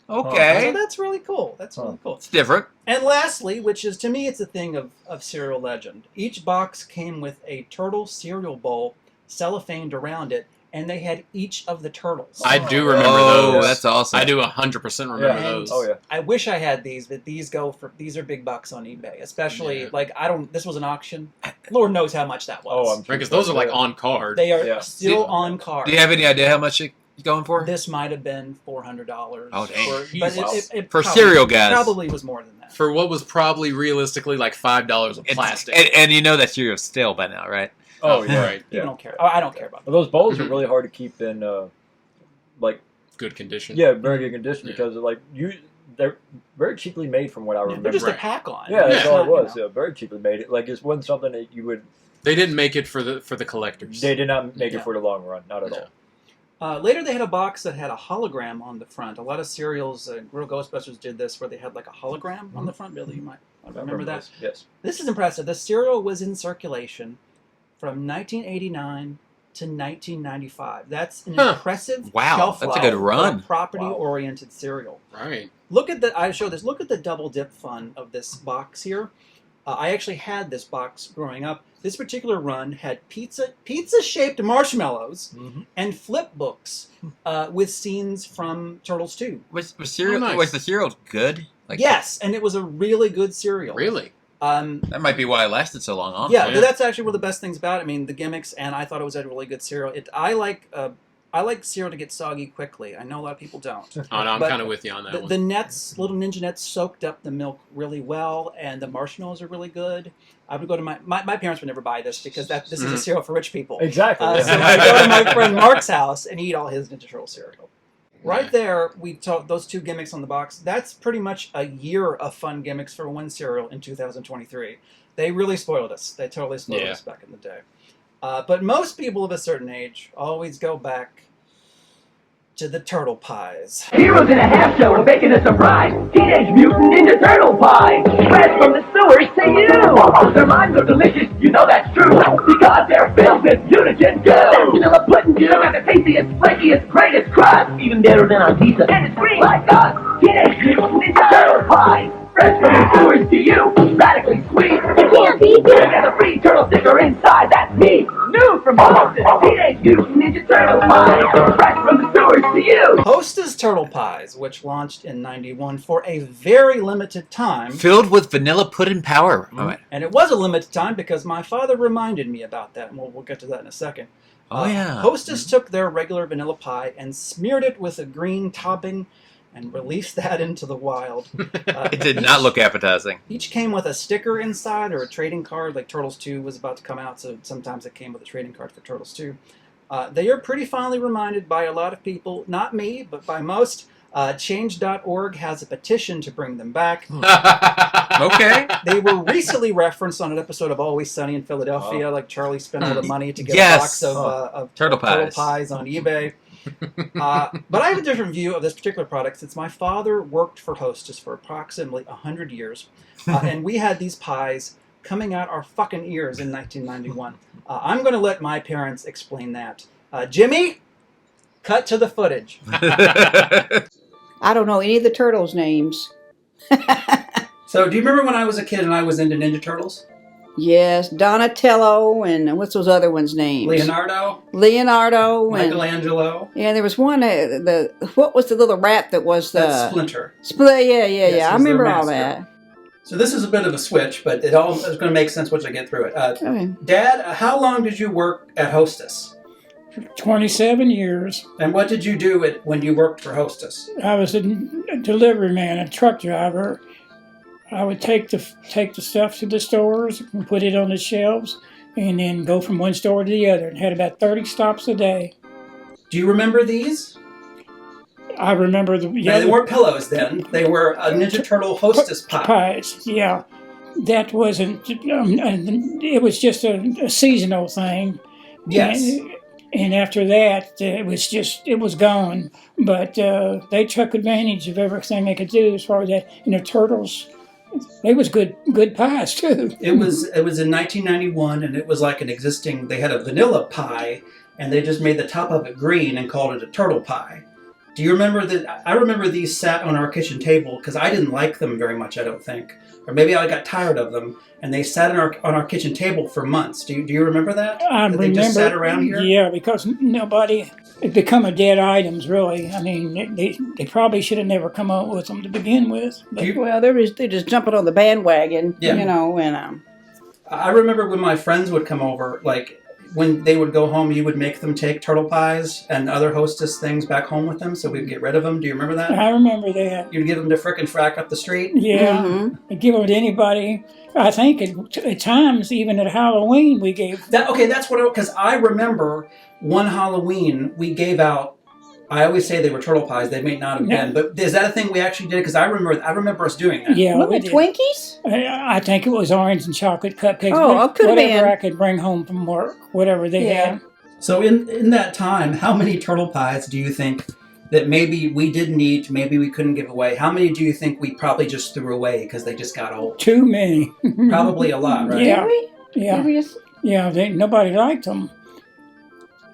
Okay, so that's really cool. That's really cool. It's different. And lastly, which is to me, it's a thing of cereal legend. Each box came with a turtle cereal bowl cellophaned around it, and they had each of the turtles. I do remember those. Oh, that's awesome. I do 100% remember those. Oh yeah. I wish I had these, but these are big bucks on eBay. Especially this was an auction. Lord knows how much that was. Oh, I'm because those are like on card. They are still on card. Do you have any idea how much it's going for? This might have been $400. Oh, dang. But it For probably, cereal guys. Probably was more than that. For what was probably realistically like $5 of plastic. And you know that cereal's stale by now, right? Oh yeah. Right. You don't care. I don't care about that. But those bowls are really hard to keep in good condition. Yeah, very good condition because they're very cheaply made from what I remember. They're just a pack on. Yeah, that's all it was. Yeah, very cheaply made. It it wasn't something that you would. They didn't make it for the collectors. They did not make it for the long run, not at all. Later, they had a box that had a hologram on the front. A lot of cereals, Real Ghostbusters did this, where they had like a hologram on the front. Billy, you might remember that. Yes. This is impressive. The cereal was in circulation from 1989 to 1995. That's an impressive shelf that's a life good run. for a property-oriented cereal. Right. Look at the. I show this. Look at the double dip fun of this box here. I actually had this box growing up. This particular run had pizza-shaped marshmallows and flip books with scenes from Turtles 2. Was the cereal good? Yes, and it was a really good cereal. Really? That might be why it lasted so long. Honestly. Yeah, that's actually one of the best things about it. I mean, the gimmicks, and I thought it was a really good cereal. I like cereal to get soggy quickly. I know a lot of people don't. Oh, no, I'm kind of with you on that one. The nets, little ninja nets, soaked up the milk really well, and the marshmallows are really good. I would go to my parents would never buy this because this is a cereal for rich people. Exactly. So I go to my friend Mark's house and eat all his Ninja Turtle cereal. Right there, we took those two gimmicks on the box. That's pretty much a year of fun gimmicks for one cereal in 2023. They really spoiled us. They totally spoiled us back in the day. But most people of a certain age always go back to the turtle pies. Heroes in a half shell are making a surprise. Teenage Mutant Ninja Turtle Pie. Fresh from the sewers to you. Their minds are delicious, you know that's true. Because they're filled with mutagen goo. Vanilla pudding, you got the tastiest, flakiest, greatest crust. Even better than our pizza. And it's green like us. Teenage Mutant Ninja Turtle Pie. Fresh from the sewers to you. Radically sweet. You can't beat it. There's a free turtle sticker inside. That's me. New from Boston. Teenage Mutant Ninja Turtle Pie. Fresh from the sewers to you. Hostess Turtle Pies, which launched in '91 for a very limited time. Filled with vanilla pudding power. And it was a limited time because my father reminded me about that, and we'll get to that in a second. Hostess took their regular vanilla pie and smeared it with a green topping and released that into the wild. It did not look appetizing. Each came with a sticker inside or a trading card, like Turtles 2 was about to come out, so sometimes it came with a trading card for Turtles 2. They are pretty fondly reminded by a lot of people, not me, but by most. Change.org has a petition to bring them back. Okay. They were recently referenced on an episode of Always Sunny in Philadelphia, like Charlie spent all the money to get a box of turtle pies on eBay. But I have a different view of this particular product since my father worked for Hostess for approximately 100 years. And we had these pies coming out our fucking ears in 1991. I'm going to let my parents explain that. Jimmy, cut to the footage. I don't know any of the turtles' names. So, do you remember when I was a kid and I was into Ninja Turtles? Yes, Donatello and what's those other ones' names? Leonardo, Michelangelo. Yeah, there was one. What was the little rat that was the That's Splinter. Yeah. Yes, I he's remember their all master. that. So this is a bit of a switch, but it's going to make sense once I get through it. Okay. Dad, how long did you work at Hostess? 27 years. And what did you do when you worked for Hostess? I was a delivery man, a truck driver. I would take the stuff to the stores and put it on the shelves and then go from one store to the other and had about 30 stops a day. Do you remember these? I remember They weren't pillows then. They were a Ninja Turtle Hostess pie. Pies, yeah. That wasn't, it was just a seasonal thing. Yes. And after that, it was gone. But they took advantage of everything they could do as far as that. And the turtles, they was good pies too. It was in 1991, and it was like they had a vanilla pie, and they just made the top of it green and called it a turtle pie. Do you remember that? I remember these sat on our kitchen table because I didn't like them very much, I don't think. Or maybe I got tired of them, and they sat on our kitchen table for months. Do you remember that? I remember. They just sat around here? Yeah, because nobody, it become a dead items, really. I mean, they probably should have never come up with them to begin with. Well, they're just jumping on the bandwagon, Yeah. and I remember when my friends would come over, like when they would go home, you would make them take turtle pies and other Hostess things back home with them so we'd get rid of them. Do you remember that? I remember that. You'd give them to frickin' frack up the street? Yeah, I'd give them to anybody. I think at times, even at Halloween, we gave... That's what because I remember one Halloween we gave out, I always say they were turtle pies, they may not have been, but is that a thing we actually did? Because I remember us doing that. Yeah, Wasn't it Twinkies? I think it was orange and chocolate cupcakes. Oh, it could have whatever been. I could bring home from work, whatever they had. So in that time, how many turtle pies do you think that maybe we didn't eat, maybe we couldn't give away? How many do you think we probably just threw away because they just got old? Too many. Probably a lot, right? Yeah. Did we? Yeah. Nobody liked them.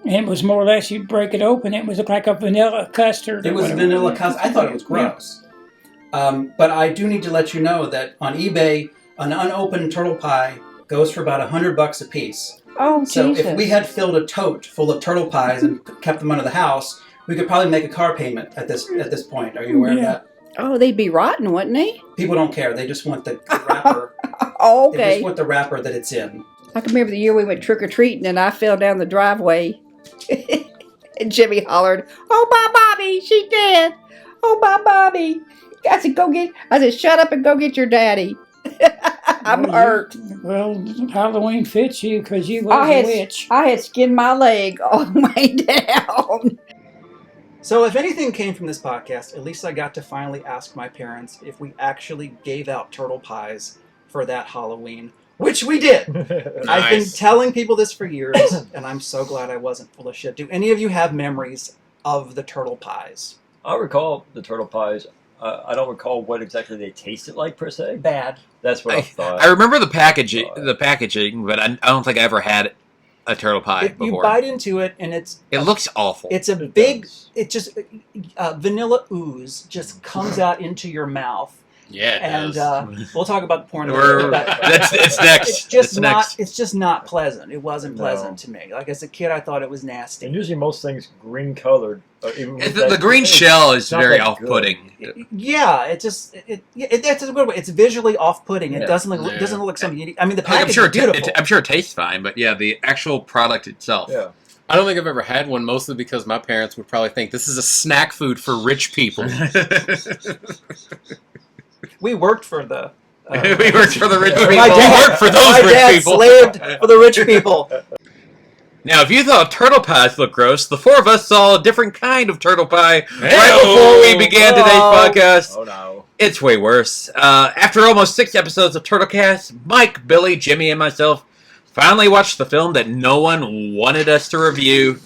And it was more or less, you'd break it open, it was like a vanilla custard. It was vanilla custard. I thought it was gross. But I do need to let you know that on eBay, an unopened turtle pie goes for about $100 a piece. Oh, so Jesus. if we had filled a tote full of turtle pies and kept them under the house, we could probably make a car payment at this point. Are you aware of that? Oh, they'd be rotten, wouldn't they? People don't care. They just want the wrapper. Oh, okay. They just want the wrapper that it's in. I can remember the year we went trick-or-treating and I fell down the driveway. And Jimmy hollered, "Oh, my Bobby, she's dead. Oh, my Bobby." I said, "Shut up and go get your daddy." I'm hurt. Well, Halloween fits you because you was a witch. I had skinned my leg all the way down. So if anything came from this podcast, at least I got to finally ask my parents if we actually gave out turtle pies for that Halloween, which we did. I've been telling people this for years, and I'm so glad I wasn't full of shit. Do any of you have memories of the turtle pies? I recall the turtle pies. I don't recall what exactly they tasted like per se. Bad. That's what I thought. I remember the packaging, but I don't think I ever had a turtle pie before. You bite into it, and it looks awful. It's vanilla ooze just comes out into your mouth. Yeah, it and does. We'll talk about the porn. It's next. It's just not pleasant. It wasn't pleasant to me. Like as a kid, I thought it was nasty. And usually, most things green colored. The green shell is very off-putting. Yeah, that's a good way. It's visually off-putting. It doesn't look like something you need. I mean, the package is beautiful. I'm sure it tastes fine, but yeah, the actual product itself. Yeah. I don't think I've ever had one, mostly because my parents would probably think this is a snack food for rich people. We worked for the. We worked for the rich people. We worked for those rich people. Slaved for the rich people. Now, if you thought turtle pies looked gross, the four of us saw a different kind of turtle pie right before we began today's podcast. Oh no! It's way worse. After almost 6 episodes of Turtlecast, Mike, Billy, Jimmy, and myself finally watched the film that no one wanted us to review.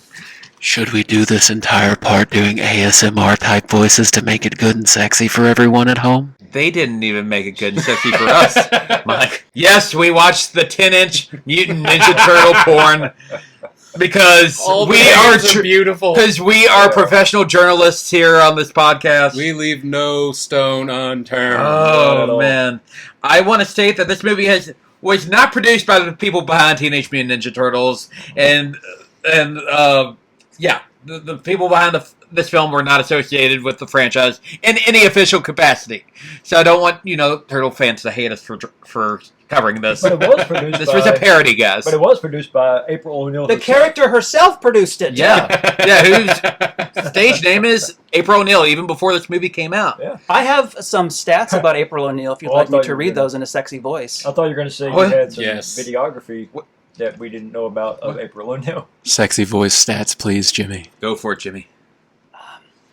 Should we do this entire part doing ASMR type voices to make it good and sexy for everyone at home? They didn't even make it good and sexy for us, Mike. Yes, we watched the 10-inch Mutant Ninja Turtle porn because we are beautiful. Because we are professional journalists here on this podcast. We leave no stone unturned. Oh man, I want to state that this movie was not produced by the people behind Teenage Mutant Ninja Turtles, and the people behind this film were not associated with the franchise in any official capacity. So I don't want Turtle fans to hate us for covering this. But it was produced. This was a parody, guys. But it was produced by April O'Neil. The character herself produced it. Yeah, whose stage name is April O'Neil, even before this movie came out. Yeah. I have some stats about April O'Neil if you'd like me to read those in a sexy voice. I thought you were going to say you had some videography that we didn't know about of April O'Neil. Sexy voice stats, please, Jimmy. Go for it, Jimmy.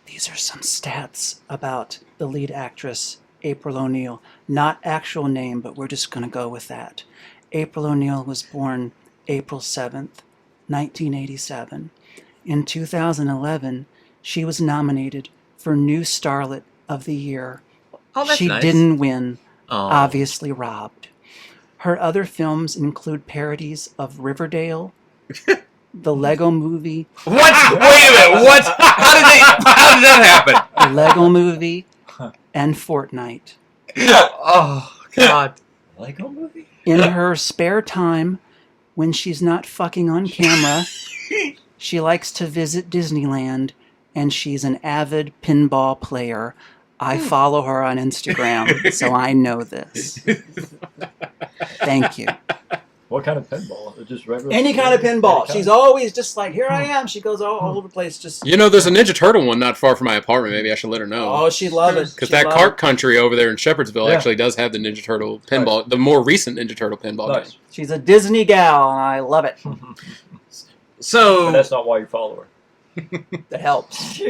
These are some stats about the lead actress, April O'Neil. Not actual name, but we're just going to go with that. April O'Neil was born April 7th, 1987. In 2011, she was nominated for New Starlet of the Year. Oh, that's she nice. didn't win, Oh. obviously robbed. Her other films include parodies of Riverdale, the Lego Movie. What? Wait a minute. What? How did that happen? The Lego Movie and Fortnite. Oh, God. Lego Movie? In her spare time, when she's not fucking on camera, she likes to visit Disneyland, and she's an avid pinball player. I follow her on Instagram, so I know this. Thank you. What kind of pinball? Just regular? Any kind of pinball. She's always just like, here I am. She goes all over the place. Just There's a Ninja Turtle one not far from my apartment. Maybe I should let her know. Oh, she'd love it. Because that Cart Country over there in Shepherdsville actually does have the Ninja Turtle pinball, the more recent Ninja Turtle pinball game. She's a Disney gal, and I love it. So But that's not why you follow her. That helps.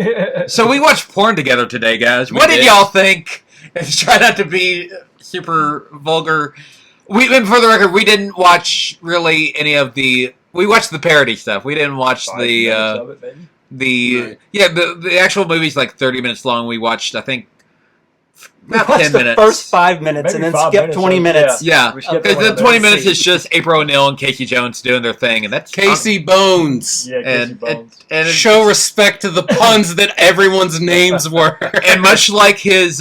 So we watched porn together today, guys. What did y'all think? Try not to be super vulgar. And for the record, we didn't watch really any of the. We watched the parody stuff. We didn't watch the actual movie's like 30 minutes long. We watched, I think, about 10 minutes. The first 5 minutes, and then skip 20 minutes. Yeah, because the 20 minutes is just April O'Neil and Casey Jones doing their thing, and that's Casey Bones. Yeah, Casey Bones. And show respect to the puns that everyone's names were. And much like his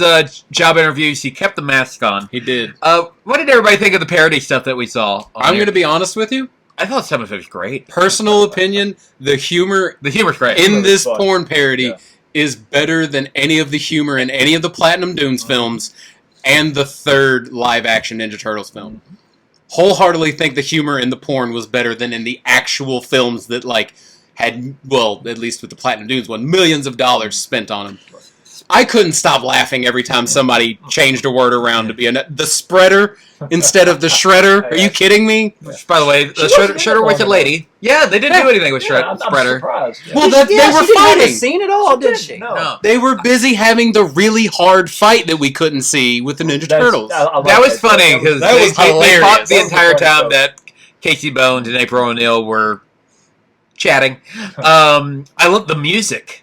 job interviews, he kept the mask on. He did. What did everybody think of the parody stuff that we saw? I'm going to be honest with you. I thought some of it was great. Personal opinion, the humor's great. In this porn parody is better than any of the humor in any of the Platinum Dunes films and the third live-action Ninja Turtles film. Wholeheartedly think the humor in the porn was better than in the actual films that, had, at least with the Platinum Dunes one, millions of dollars spent on them. I couldn't stop laughing every time somebody changed a word around to be the spreader instead of the shredder. Are you kidding me? By the way, the shredder was a lady. Yeah, they didn't do anything with spreader. I'm surprised. Yeah. Well, they were she didn't have fighting. a scene at all, did she? No. They were busy having the really hard fight that we couldn't see with the Ninja Turtles. That was funny because That was they hilarious. fought the entire time that Casey Bones and April O'Neil were chatting. I love the music.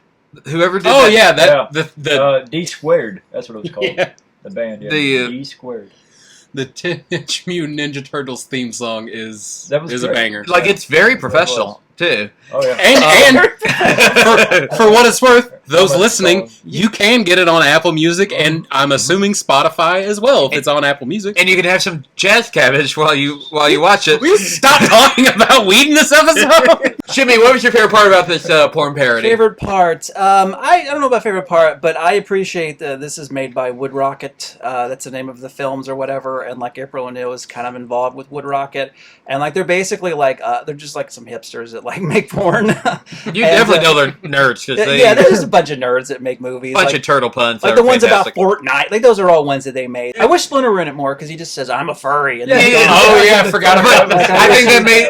Whoever did that. Oh yeah, the D Squared. That's what it was called. Yeah. The band. Yeah. The, D Squared. The Teenage Mutant Ninja Turtles theme song is a great. banger. Like it's very professional too. Oh yeah. And for what it's worth, those listening, you can get it on Apple Music, and I'm assuming Spotify as well if it's on Apple Music. And you can have some jazz cabbage while you watch it. We stop talking about weed in this episode. Jimmy, what was your favorite part about this porn parody? Favorite part? I don't know about favorite part, but I appreciate this is made by Wood Rocket. That's the name of the films or whatever. And like April O'Neil is kind of involved with Wood Rocket, and like they're basically like they're just like some hipsters that like make porn. You definitely know they're nerds because they're just a bunch of nerds that make movies. Bunch of turtle puns. Like the ones about Fortnite. Like those are all ones that they made. I wish Splinter were in it more because he just says I'm a furry. And I forgot about that.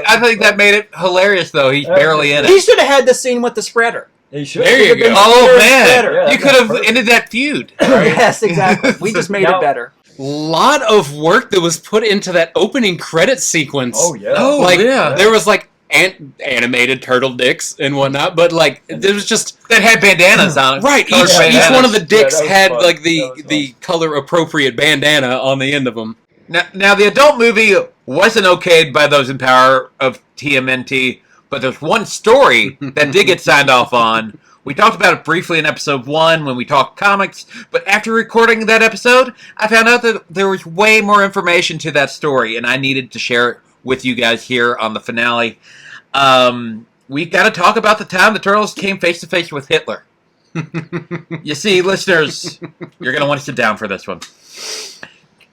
I think that made it hilarious though. He's barely in it. He should have had the scene with the spreader. He should. There you go. Oh man, Yeah, you could have ended that feud. Yes, exactly. We just made it better. Lot of work that was put into that opening credit sequence. Oh yeah. Oh, Like yeah. there was like and animated turtle dicks and whatnot, but like there was just that had bandanas on it. Right, each one of the dicks had like the color appropriate bandana on the end of them. Now the adult movie wasn't okayed by those in power of TMNT, but there's one story that did get signed off on. We talked about it briefly in episode 1 when we talked comics, but after recording that episode, I found out that there was way more information to that story, and I needed to share it with you guys here on the finale. We got to talk about the time the Turtles came face to face with Hitler. You see, listeners, you're going to want to sit down for this one.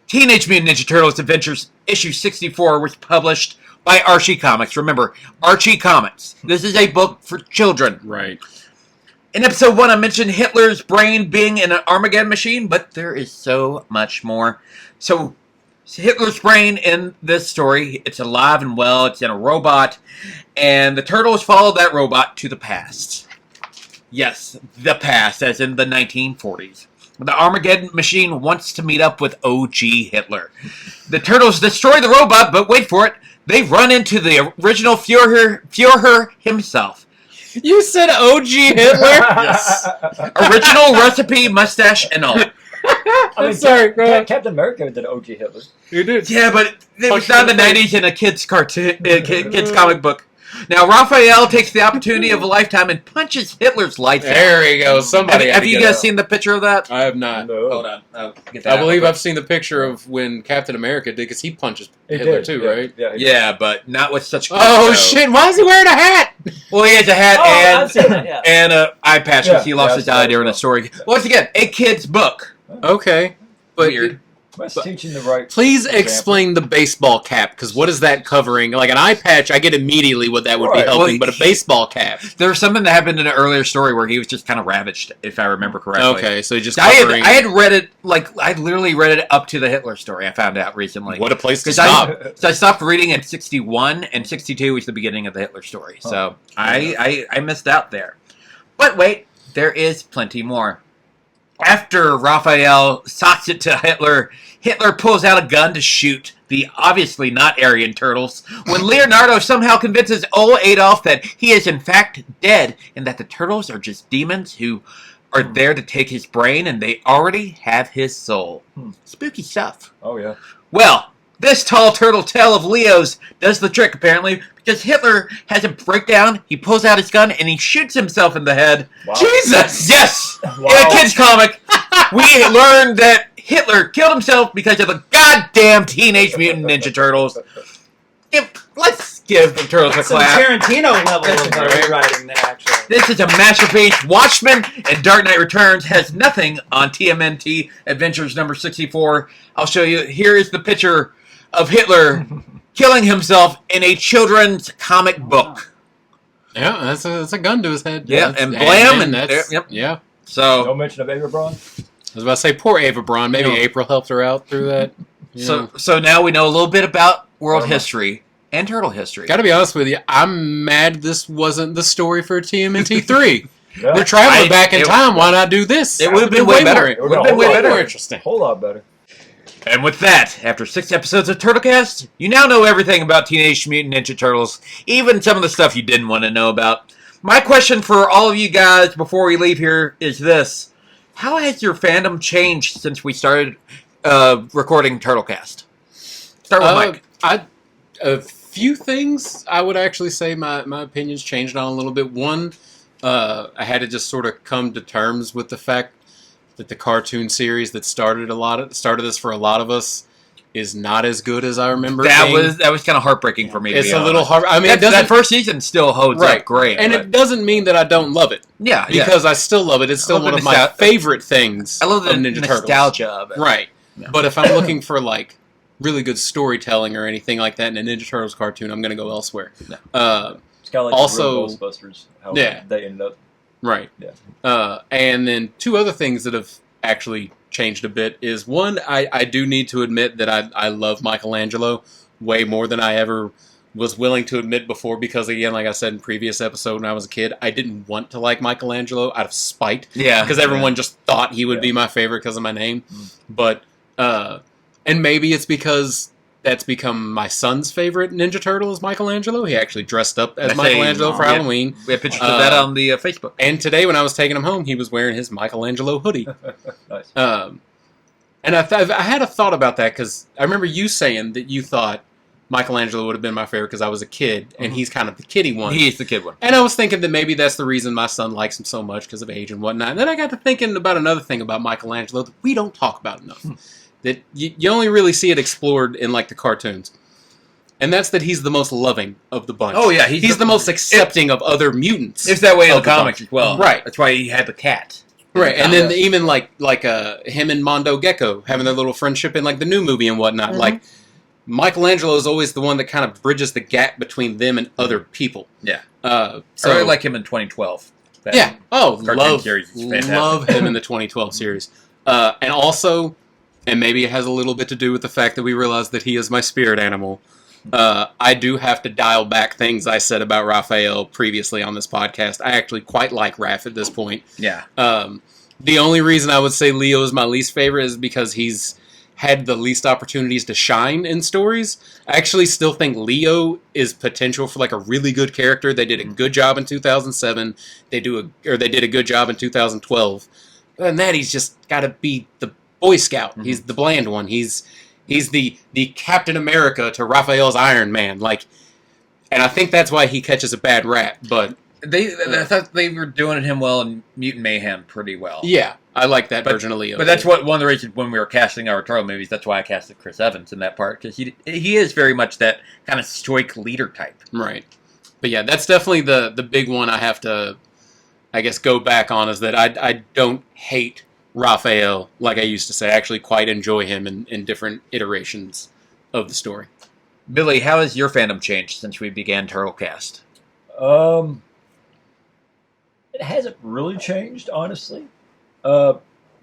Teenage Mutant Ninja Turtles Adventures issue 64 was published by Archie Comics. Remember, Archie Comics. This is a book for children. Right. In episode 1, I mentioned Hitler's brain being in an Armageddon machine, but there is so much more. So, Hitler's brain in this story, it's alive and well, it's in a robot, and the Turtles follow that robot to the past. Yes, the past, as in the 1940s. The Armageddon machine wants to meet up with OG Hitler. The Turtles destroy the robot, but wait for it, they run into the original Führer himself. You said OG Hitler? Yes. Original recipe, mustache, and all. Sorry, Captain America did OG Hitler. You did. Yeah, but it was not in the 90s in a kid's cartoon, kid's comic book. Now, Raphael takes the opportunity of a lifetime and punches Hitler's lights out. There we go. Somebody Have you guys seen the picture of that? I have not. No. Hold on. I'll get that I believe I've seen the picture of when Captain America did, because he punches Hitler too, right? Yeah, but not with such. Oh shit! Why is he wearing a hat? Well, he has a hat and an eye patch because Yeah, he lost yeah, his eye during the story. Once again, a kid's book. Okay, but weird. Teaching the right. Please explain the baseball cap, because what is that covering? Like an eye patch, I get immediately what that would be helping, but a baseball cap. There was something that happened in an earlier story where he was just kind of ravaged, if I remember correctly. Okay, so he just I covering. had read it, I literally read it up to the Hitler story, I found out recently. What a place to stop. So I stopped reading at 61, and 62 was the beginning of the Hitler story. So I missed out there. But wait, there is plenty more. After Raphael socks it to Hitler, Hitler pulls out a gun to shoot the obviously not Aryan turtles, when Leonardo somehow convinces old Adolf that he is in fact dead, and that the turtles are just demons who are there to take his brain, and they already have his soul. Spooky stuff. Oh, yeah. Well, this tall turtle tail of Leo's does the trick, apparently, because Hitler has a breakdown, he pulls out his gun, and he shoots himself in the head. Wow. Jesus! Yes! Wow. In a kid's comic, we learned that Hitler killed himself because of the goddamn Teenage Mutant Ninja Turtles. Let's give the Turtles a Some clap. Tarantino level of writing there, actually. This is a masterpiece. Watchmen and Dark Knight Returns has nothing on TMNT Adventures number 64. I'll show you. Here is the picture of Hitler killing himself in a children's comic book. Yeah, that's a gun to his head. Yeah, That's- and blam, and that's yep. yeah. So no mention of Ava Braun. I was about to say poor Ava Braun. Maybe April helped her out through that. So now we know a little bit about world history and turtle history. Got to be honest with you, I'm mad this wasn't the story for TMNT 3. We're traveling back in time. Why not do this? It would have been way better. It would have been way better. More interesting. A whole lot better. And with that, after 6 episodes of Turtlecast, you now know everything about Teenage Mutant Ninja Turtles, even some of the stuff you didn't want to know about. My question for all of you guys before we leave here is this. How has your fandom changed since we started recording Turtlecast? Start with Mike. A few things I would actually say my opinions changed on a little bit. One, I had to just sort of come to terms with the fact that the cartoon series that started this for a lot of us is not as good as I remember. That was kind of heartbreaking for me. It's a little hard. I mean, that first season still holds up great, and it doesn't mean that I don't love it. Yeah, because I still love it. It's still one of my favorite things. I love the Ninja nostalgia Turtles. of it. Right, but if I'm looking for like really good storytelling or anything like that in a Ninja Turtles cartoon, I'm going to go elsewhere. It's kind of like also the real Ghostbusters. How yeah, they ended up. Right. Yeah. And then two other things that have actually changed a bit is one, I do need to admit that I love Michelangelo way more than I ever was willing to admit before, because again, like I said in previous episode, when I was a kid, I didn't want to like Michelangelo out of spite. Yeah. Because everyone just thought he would be my favorite because of my name. But, and maybe it's because that's become my son's favorite Ninja Turtle is Michelangelo. He actually dressed up as Michelangelo for Halloween. We have pictures of that on the Facebook. And today, when I was taking him home, he was wearing his Michelangelo hoodie. Nice. And I had a thought about that because I remember you saying that you thought Michelangelo would have been my favorite because I was a kid, and he's kind of the kiddie one. He is the kid one. And I was thinking that maybe that's the reason my son likes him so much because of age and whatnot. And then I got to thinking about another thing about Michelangelo that we don't talk about enough. That you only really see it explored in like the cartoons. And that's that he's the most loving of the bunch. Oh, yeah. He's the most accepting of other mutants. It's that way in the comics as well. Right. That's why he had the cat. Right, and then even like him and Mondo Gecko having their little friendship in like the new movie and whatnot. Mm-hmm. Like Michelangelo is always the one that kind of bridges the gap between them and other people. Yeah. So I really like him in 2012. Yeah. Oh, cartoon series is fantastic. love him in the 2012 series. And also, and maybe it has a little bit to do with the fact that we realized that he is my spirit animal. I do have to dial back things I said about Raphael previously on this podcast. I actually quite like Raph at this point. Yeah. The only reason I would say Leo is my least favorite is because he's had the least opportunities to shine in stories. I actually still think Leo is potential for like a really good character. They did a good job in 2007. They did a good job in 2012. Other than that, he's just got to be the Boy Scout. Mm-hmm. He's the bland one. He's the Captain America to Raphael's Iron Man. Like, and I think that's why he catches a bad rap. But I thought they were doing him well in Mutant Mayhem pretty well. Yeah, I like that version of Leo. But that's one of the reasons when we were casting our Turtle movies, that's why I casted Chris Evans in that part, because he is very much that kind of stoic leader type. Right. But yeah, that's definitely the big one I have to, I guess, go back on, is that I don't hate Raphael like I used to say. I actually quite enjoy him in different iterations of the story. Billy, how has your fandom changed since we began Turtlecast? It hasn't really changed, honestly. Have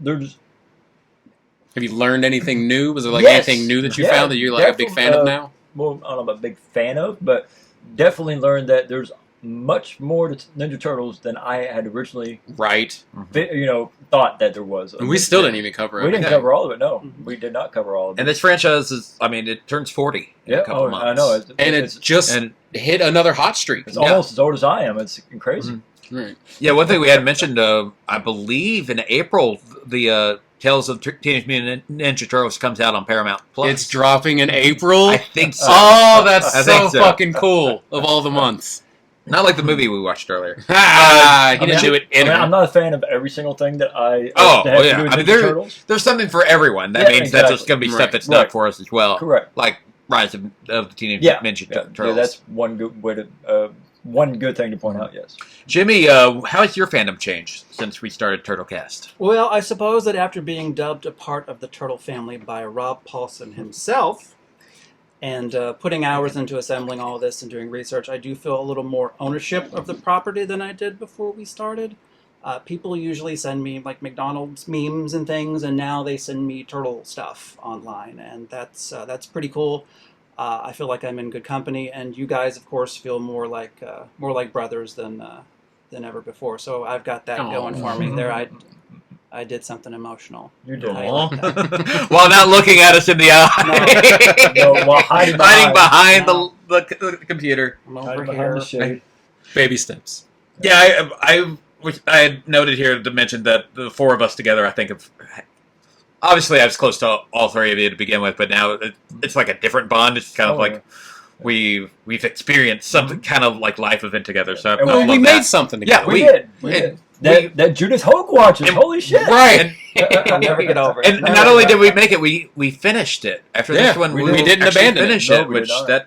you learned anything new? Was there anything new that you found that you're like a big fan of now? Well, I don't know about a big fan of, but definitely learned that there's much more to Ninja Turtles than I had originally thought that there was. And we still didn't even cover it. We didn't cover all of it, no. We did not cover all of it. And this franchise is, it turns 40 in a couple months. I know. It's just hit another hot streak. It's almost as old as I am. It's crazy. Mm-hmm. Right. Yeah, one thing we hadn't mentioned, I believe in April, the Tales of Teenage Mutant Ninja Turtles comes out on Paramount Plus. It's dropping in April? I think so. Oh, that's so fucking cool of all the months. Not like the movie we watched earlier. He didn't do it in I'm not a fan of every single thing that I to do with Ninja Turtles. There's something for everyone. That means that's just going to be stuff that's not for us as well. Correct. Like Rise of the Teenage Ninja Turtles. Yeah, that's one good way to... one good thing to point out, yes. Jimmy, how has your fandom changed since we started Turtlecast? Well, I suppose that after being dubbed a part of the Turtle family by Rob Paulson himself, and putting hours into assembling all this and doing research, I do feel a little more ownership of the property than I did before we started. People usually send me like McDonald's memes and things, and now they send me turtle stuff online, and that's pretty cool. I feel like I'm in good company, and you guys, of course, feel more like brothers than ever before. So I've got that going for me. There, I did something emotional. You did. While not looking at us in the eye. No, while hiding behind the computer. I'm over Hiding here. behind the shade. Baby steps. Yeah, I had noted here to mention that the four of us together, I think, have... Obviously, I was close to all three of you to begin with, but now it's like a different bond. It's kind of like we've experienced something kind of like life event together. So we made something together. Yeah, we did. That Judith Hogue watches. Holy shit! Right. I'll never get over it. And not only did we make it, we finished it. After this one, we didn't abandon finish it. it, which that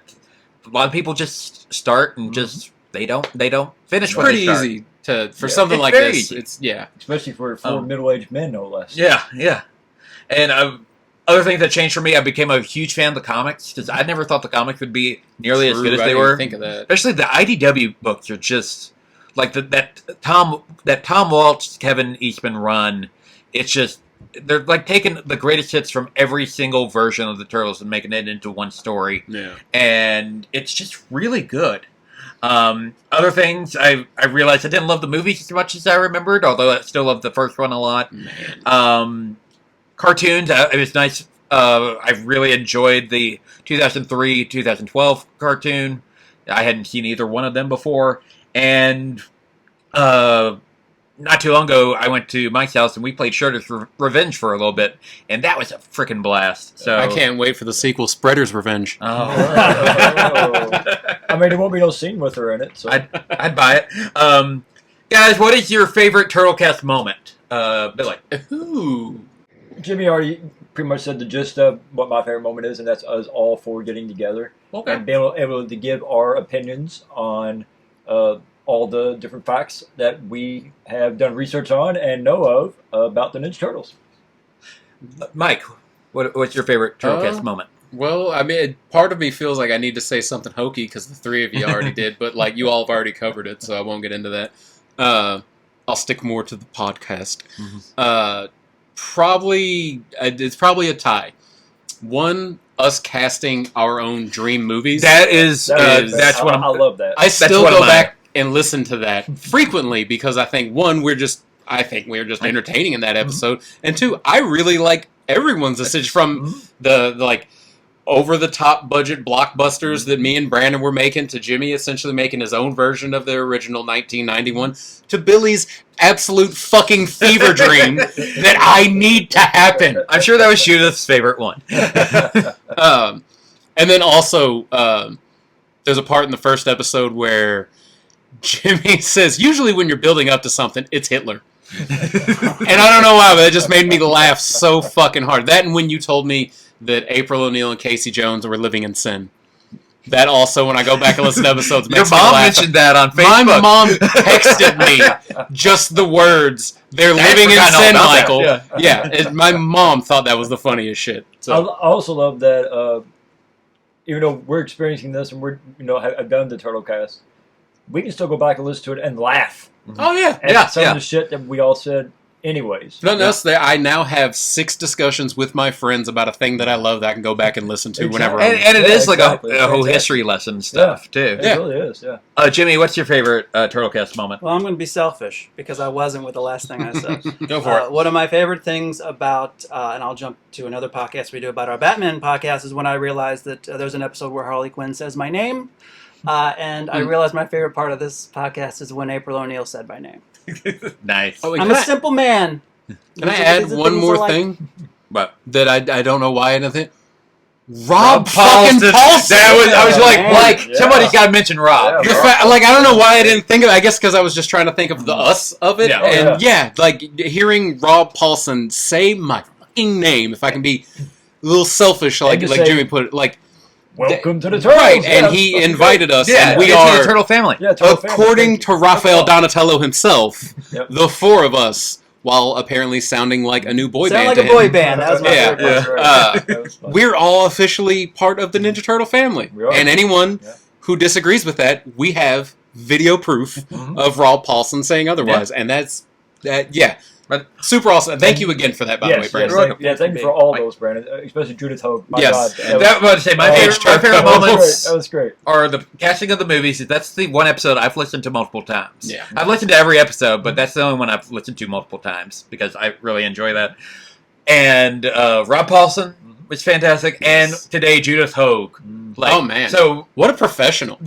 a lot of people just start and just they don't finish. What Pretty they start. easy for something like very this. easy. It's especially for four middle-aged men, no less. Yeah. And other things that changed for me, I became a huge fan of the comics because I never thought the comics would be nearly as good as they were. Think of that. Especially the IDW books are just like that Tom Waltz, Kevin Eastman run. It's just they're like taking the greatest hits from every single version of the Turtles and making it into one story. Yeah, and it's just really good. Other things, I realized I didn't love the movies as much as I remembered, although I still loved the first one a lot. Cartoons, it was nice I really enjoyed the 2003-2012 cartoon. I hadn't seen either one of them before. And not too long ago, I went to Mike's house and we played Shredder's Revenge for a little bit, and that was a freaking blast. So I can't wait for the sequel, Spreader's Revenge. Oh. I mean, there won't be no scene with her in it. So. I'd buy it. Guys, what is your favorite Turtlecast moment? Billy. Ooh. Jimmy already pretty much said the gist of what my favorite moment is, and that's us all four getting together and being able to give our opinions on all the different facts that we have done research on and know of about the Ninja Turtles. Mike, what's your favorite Turtlecast moment? Well, I mean, part of me feels like I need to say something hokey because the three of you already did, but like you all have already covered it, so I won't get into that. I'll stick more to the podcast. Mm-hmm. It's probably a tie. One, us casting our own dream movies. That's what I love that. I still go back and listen to that frequently because I think one, we're just entertaining in that episode, and two, I really like everyone's decision from the like over the top budget blockbusters that me and Brandon were making to Jimmy essentially making his own version of the original 1991 to Billy's absolute fucking fever dream that I need to happen. I'm sure that was Judith's favorite one. And then also there's a part in the first episode where Jimmy says, usually when you're building up to something, it's Hitler. And I don't know why, but it just made me laugh so fucking hard. That and when you told me that April O'Neil and Casey Jones were living in sin. That also, when I go back and listen to episodes, makes Your me mom laugh. mentioned that on Facebook. My mom texted me just the words, they're living in sin, Michael. My mom thought that was the funniest shit. So. I also love that, even though we're experiencing this and we're have done the Turtlecast, we can still go back and listen to it and laugh. Oh, yeah. At some of the shit that we all said anyways. I now have 6 discussions with my friends about a thing that I love that I can go back and listen to whenever and it is like a whole history lesson stuff, too. It really is, Jimmy, what's your favorite Turtlecast moment? Well, I'm going to be selfish because I wasn't with the last thing I said. Go for it. One of my favorite things about, and I'll jump to another podcast we do about our Batman podcast, is when I realized that there's an episode where Harley Quinn says my name. And I realized my favorite part of this podcast is when April O'Neil said my name. Nice. I'm a simple man. Can I add one more thing? What? That I don't know why I didn't think. Rob fucking Paulson. I was like, somebody's got to mention Rob. I don't know why I didn't think of it. I guess because I was just trying to think of the us of it. Like hearing Rob Paulson say my fucking name, if I can be a little selfish, like Jimmy put it, like. Welcome to the Turtles. Right, and he invited us, and we are the Turtle family. According to Raphael Donatello himself, the 4 of us, while apparently sounding like a new boy band. Sound like a boy band. That was my favorite part. We're all officially part of the Ninja Turtle family, and anyone who disagrees with that, we have video proof of Rob Paulson saying otherwise, and that's that. Yeah. But super awesome. Thank you again for that, by the way, Brandon. Thank you for all those, Brandon, especially Judith Hogue. My God. My favorite moments that was great. Are the casting of the movies. That's the one episode I've listened to multiple times. Yeah. I've listened to every episode, but that's the only one I've listened to multiple times because I really enjoy that. And Rob Paulson was fantastic, and today Judith Hogue. Oh man! So what a professional.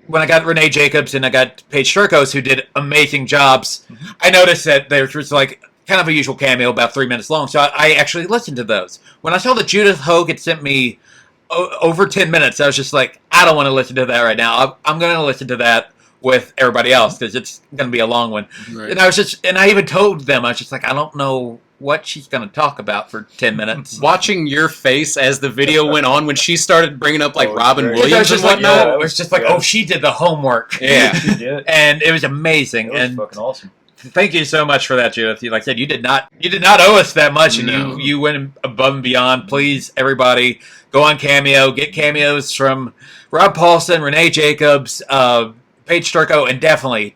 When I got Renee Jacobs and I got Paige Turcos, who did amazing jobs, I noticed that there was like kind of a usual cameo, about 3 minutes long. So I actually listened to those. When I saw that Judith Hogue had sent me over 10 minutes, I was just like, I don't want to listen to that right now. I'm going to listen to that with everybody else because it's going to be a long one. Right. And I even told them, I was just like, I don't know what she's going to talk about for 10 minutes. Watching your face as the video went on when she started bringing up like Robin Williams and whatnot. It was just like, oh, she did the homework. Yeah. She did. And it was amazing. It was fucking awesome. Thank you so much for that, Judith. Like I said, you did not owe us that much, and you went above and beyond. Please, everybody, go on Cameo, get cameos from Rob Paulson, Renee Jacobs, Paige Turco, and definitely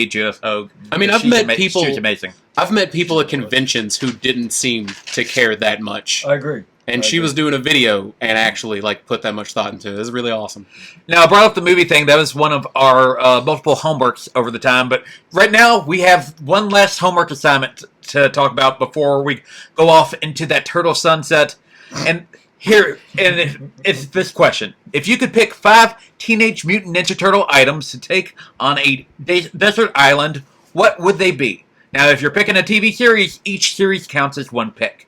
Judith Hogue. I mean, I've met people. She was amazing. I've met people at conventions who didn't seem to care that much. I agree. And she was doing a video and actually like put that much thought into it. It was really awesome. Now, I brought up the movie thing. That was one of our multiple homeworks over the time. But right now, we have one last homework assignment to talk about before we go off into that turtle sunset. And it's this question. If you could pick 5 Teenage Mutant Ninja Turtle items to take on a desert island, what would they be? Now, if you're picking a TV series, each series counts as 1 pick.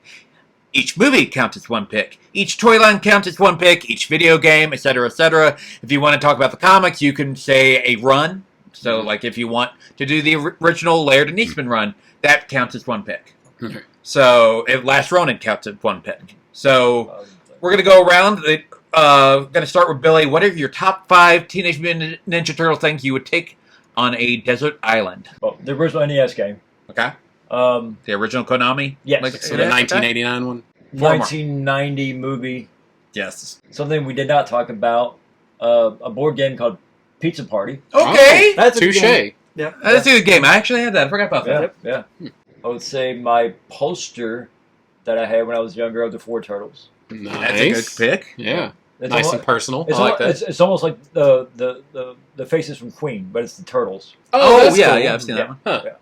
Each movie counts as 1 pick. Each toy line counts as 1 pick. Each video game, etc., etc. If you want to talk about the comics, you can say a run. So, like, if you want to do the original Laird and Eastman run, that counts as 1 pick. Okay. So, Last Ronin counts as 1 pick. So, we're going to go around. Going to start with Billy. What are your top 5 Teenage Mutant Ninja Turtle things you would take on a desert island? Well, the original NES game. Okay. The original Konami? Yes. Like the 1989 one? 1990 movie. Yes. Something we did not talk about. A board game called Pizza Party. Okay. That's a good Touche. game. Yeah. That's a good game. I actually had that. I forgot about that. Yeah. I would say my poster that I had when I was younger of the 4 Turtles. Nice. That's a good pick. Yeah. It's Nice almost, and personal. It's I like that. It's almost like the faces from Queen, but it's the Turtles. Oh, that's yeah, cool. yeah, I've seen that one. Huh. Yeah.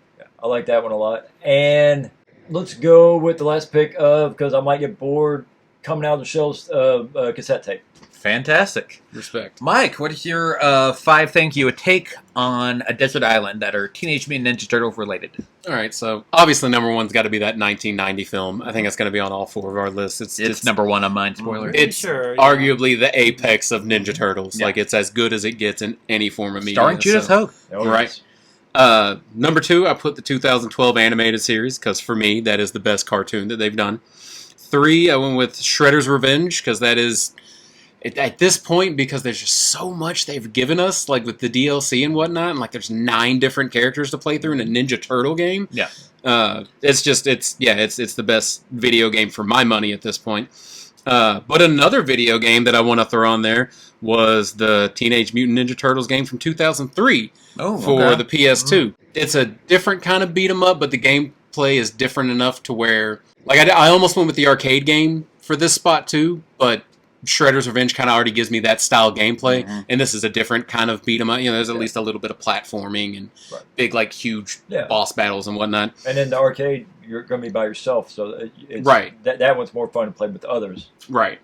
I like that one a lot. And let's go with the last pick of, because I might get bored coming out of the shelves, cassette tape. Fantastic. Respect. Mike, what is your 5 things you would take on a desert island that are Teenage Mutant Ninja Turtle related? All right, so obviously number one's got to be that 1990 film. I think it's going to be on all 4 of our lists. It's number 1 on mine, spoiler. It's arguably the apex of Ninja Turtles. Yeah. Like, it's as good as it gets in any form of media. Starring Judith Hogue. Right. Number 2, I put the 2012 animated series, because for me, that is the best cartoon that they've done. 3, I went with Shredder's Revenge, because that is... At this point, because there's just so much they've given us, like with the DLC and whatnot, and like there's 9 different characters to play through in a Ninja Turtle game. Yeah. It's the best video game for my money at this point. But another video game that I want to throw on there was the Teenage Mutant Ninja Turtles game from 2003 for the PS2. It's a different kind of beat 'em up, but the gameplay is different enough to where, like, I almost went with the arcade game for this spot too, but Shredder's Revenge kind of already gives me that style gameplay, and this is a different kind of beat 'em up. You know, there's at least a little bit of platforming and big, like, huge boss battles and whatnot. And in the arcade, you're going to be by yourself, so it's, Right. That one's more fun to play with others. Right.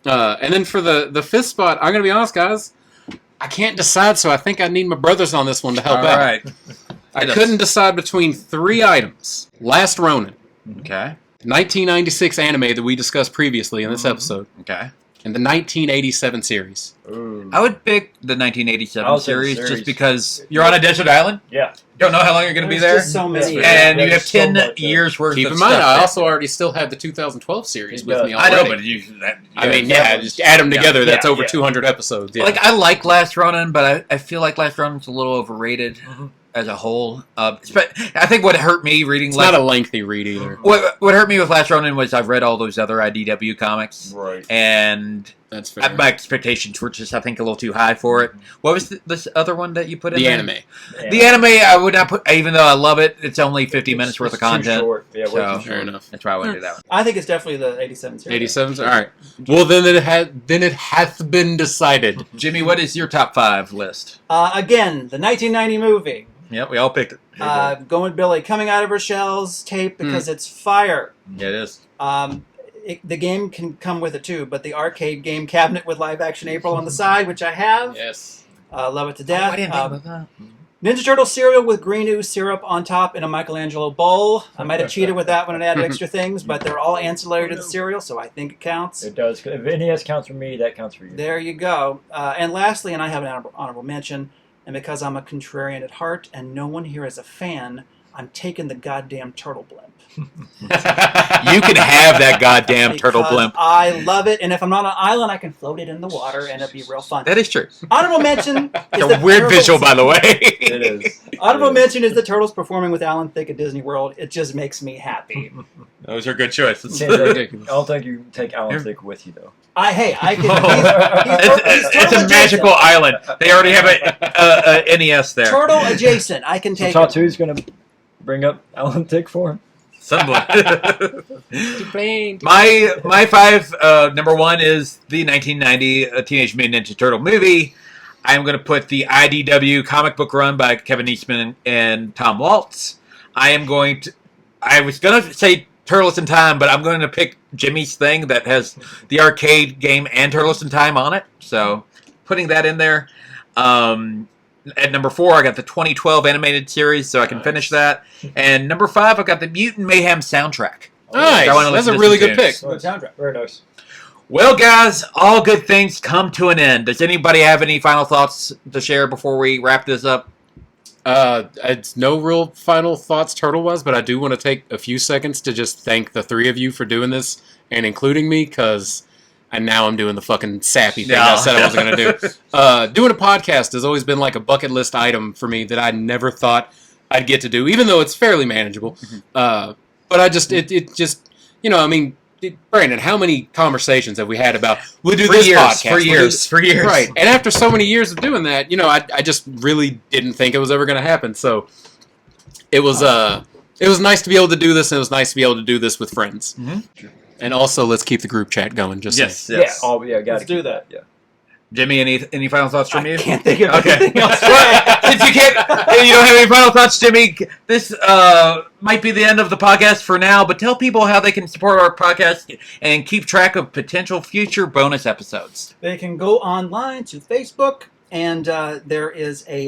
And then for the 5th spot, I'm going to be honest, guys, I can't decide, so I think I need my brothers on this one to help out. All right. I couldn't decide between 3 items. Last Ronin. Okay. 1996 anime that we discussed previously in this episode. Okay. And the 1987 series. Ooh. I would pick the 1987 I'll say series, series. just because you're on a desert island. Yeah. Don't know how long you're going to be there. There's just so many. And you There's have so 10 much, years worth Keep of in mind, stuff I there. also already still have the 2012 series He with does. me I already. know, but just add them together. That's Yeah, over yeah. 200 episodes. Yeah. Like, I like Last Ronin, but I feel like Last Ronin's a little overrated as a whole. I think what hurt me reading it's not a lengthy read either. What hurt me with Last Ronin was I've read all those other IDW comics. Right. And That's fair. my expectations were just, I think, a little too high for it. What was this other one that you put in The there? anime. The anime, I would not put, even though I love it, it's only 50 minutes worth of It's too content. short. Yeah, way So, too short. Fair enough. that's why I wouldn't do that one. I think it's definitely the 87 series. 87's? All right. Well, then it hath been decided. Jimmy, what is your top 5 list? Again, the 1990 movie. Yep, we all picked it. Going with Billy, Coming Out of Her Shells tape because it's fire. Yeah, it is. The game can come with it too, but the arcade game cabinet with live action April on the side, which I have. Yes. Love it to death. I didn't think about that. Ninja Turtle cereal with green ooze syrup on top in a Michelangelo bowl. I might have cheated with that one and added extra things, but they're all ancillary to the cereal, so I think it counts. It does. If NES counts for me, that counts for you. There you go. And lastly, and I have an honorable mention, and because I'm a contrarian at heart and no one here is a fan, I'm taking the goddamn turtle blimp. You can have that goddamn turtle Because blimp. I love it, and if I'm not on an island, I can float it in the water, and it'd be real fun. That is true. Honorable mention It's is a weird visual, by the way. It is. Honorable mention is the Turtles performing with Alan Thicke at Disney World. It just makes me happy. Those are good choices. I don't think you can take Alan Thicke with you, though. I can. It's a magical island. They already have a NES there. Turtle adjacent. I can So take it. Tatu's going to bring up Alan Thicke for him? Someone. My 5, number 1 is the 1990 Teenage Mutant Ninja Turtle movie. I'm going to put the IDW comic book run by Kevin Eastman and Tom Waltz. I was going to say Turtles in Time, but I'm going to pick Jimmy's thing that has the arcade game and Turtles in Time on it. So putting that in there. At number 4, I got the 2012 animated series, so I can finish that. And number 5, I've got the Mutant Mayhem soundtrack. Nice. That's a really good pick. Good soundtrack. Very nice. Well, guys, all good things come to an end. Does anybody have any final thoughts to share before we wrap this up? It's no real final thoughts turtle-wise, but I do want to take a few seconds to just thank the 3 of you for doing this and including me, because now I'm doing the fucking sappy thing I said I wasn't going to do. Doing a podcast has always been like a bucket list item for me that I never thought I'd get to do, even though it's fairly manageable. But I just, it just, Brandon, how many conversations have we had about, we'll do this podcast? For years. Right. And after so many years of doing that, I just really didn't think it was ever going to happen. So it was nice to be able to do this, and it was nice to be able to do this with friends. Mm-hmm. And also, let's keep the group chat going. Yes. Yeah. Oh, yeah. Got to do that. Yeah. Jimmy, any final thoughts from you? I can't think of anything else. Since you don't have any final thoughts, Jimmy, this might be the end of the podcast for now, but tell people how they can support our podcast and keep track of potential future bonus episodes. They can go online to Facebook, and there is a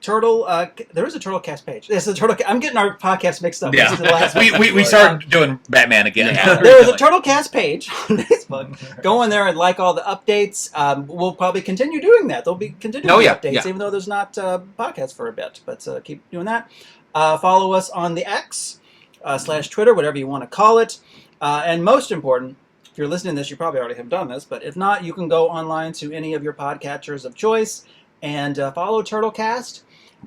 there is a Turtlecast page. There's a I'm getting our podcast mixed up. Yeah. This is the last we started doing Batman again. Yeah. There is a Turtlecast page on Facebook. Go in there and like all the updates. We'll probably continue doing that. There'll be continuing updates, even though there's not podcasts for a bit. But keep doing that. Follow us on the X / Twitter, whatever you want to call it. And most important, if you're listening to this, you probably already have done this. But if not, you can go online to any of your podcatchers of choice and follow Turtlecast.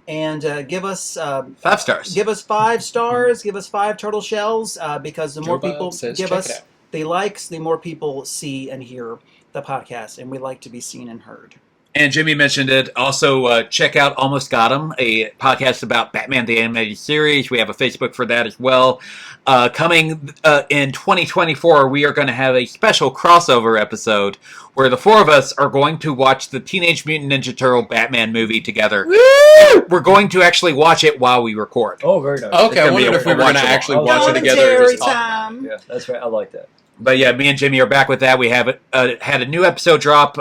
And give us 5 stars. Give us 5 stars. Give us 5 turtle shells. Because the more people give us the likes, the more people see and hear the podcast, and we like to be seen and heard. And Jimmy mentioned it. Also, check out Almost Got 'Em, a podcast about Batman the Animated Series. We have a Facebook for that as well. Coming in 2024, we are going to have a special crossover episode where the 4 of us are going to watch the Teenage Mutant Ninja Turtle Batman movie together. Woo! We're going to actually watch it while we record. Oh, very nice. Okay, I wondered if we were going to actually watch it together. Yeah, that's right. I like that. But yeah, me and Jimmy are back with that. We have had a new episode drop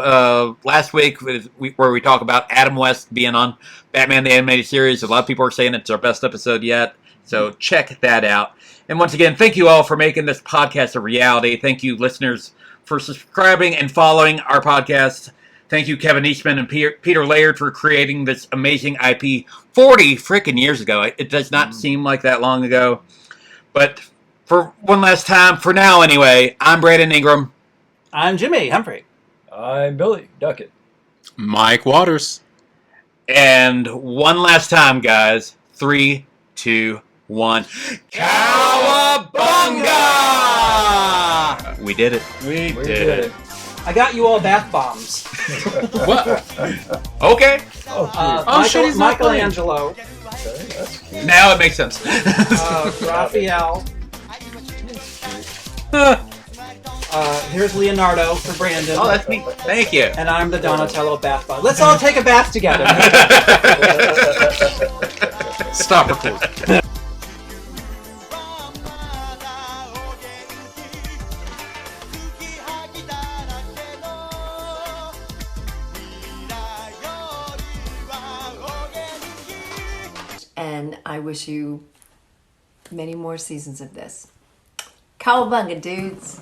last week where we talk about Adam West being on Batman the Animated Series. A lot of people are saying it's our best episode yet. So check that out. And once again, thank you all for making this podcast a reality. Thank you, listeners, for subscribing and following our podcast. Thank you, Kevin Eastman and Peter Laird, for creating this amazing IP 40 freaking years ago. It does not seem like that long ago. But for one last time, for now anyway, I'm Brandon Ingram. I'm Jimmy Humphrey. I'm Billy Duckett. Mike Waters. And one last time, guys. 3, 2, 1. Cowabunga! We did it. We did it. I got you all bath bombs. What? Okay. Michelangelo. Now it makes sense. Raphael. Here's Leonardo for Brandon. Oh, that's me. Thank you. And I'm the Donatello bath bomb. Let's all take a bath together. Stop recording. And I wish you many more seasons of this. Cowabunga, dudes.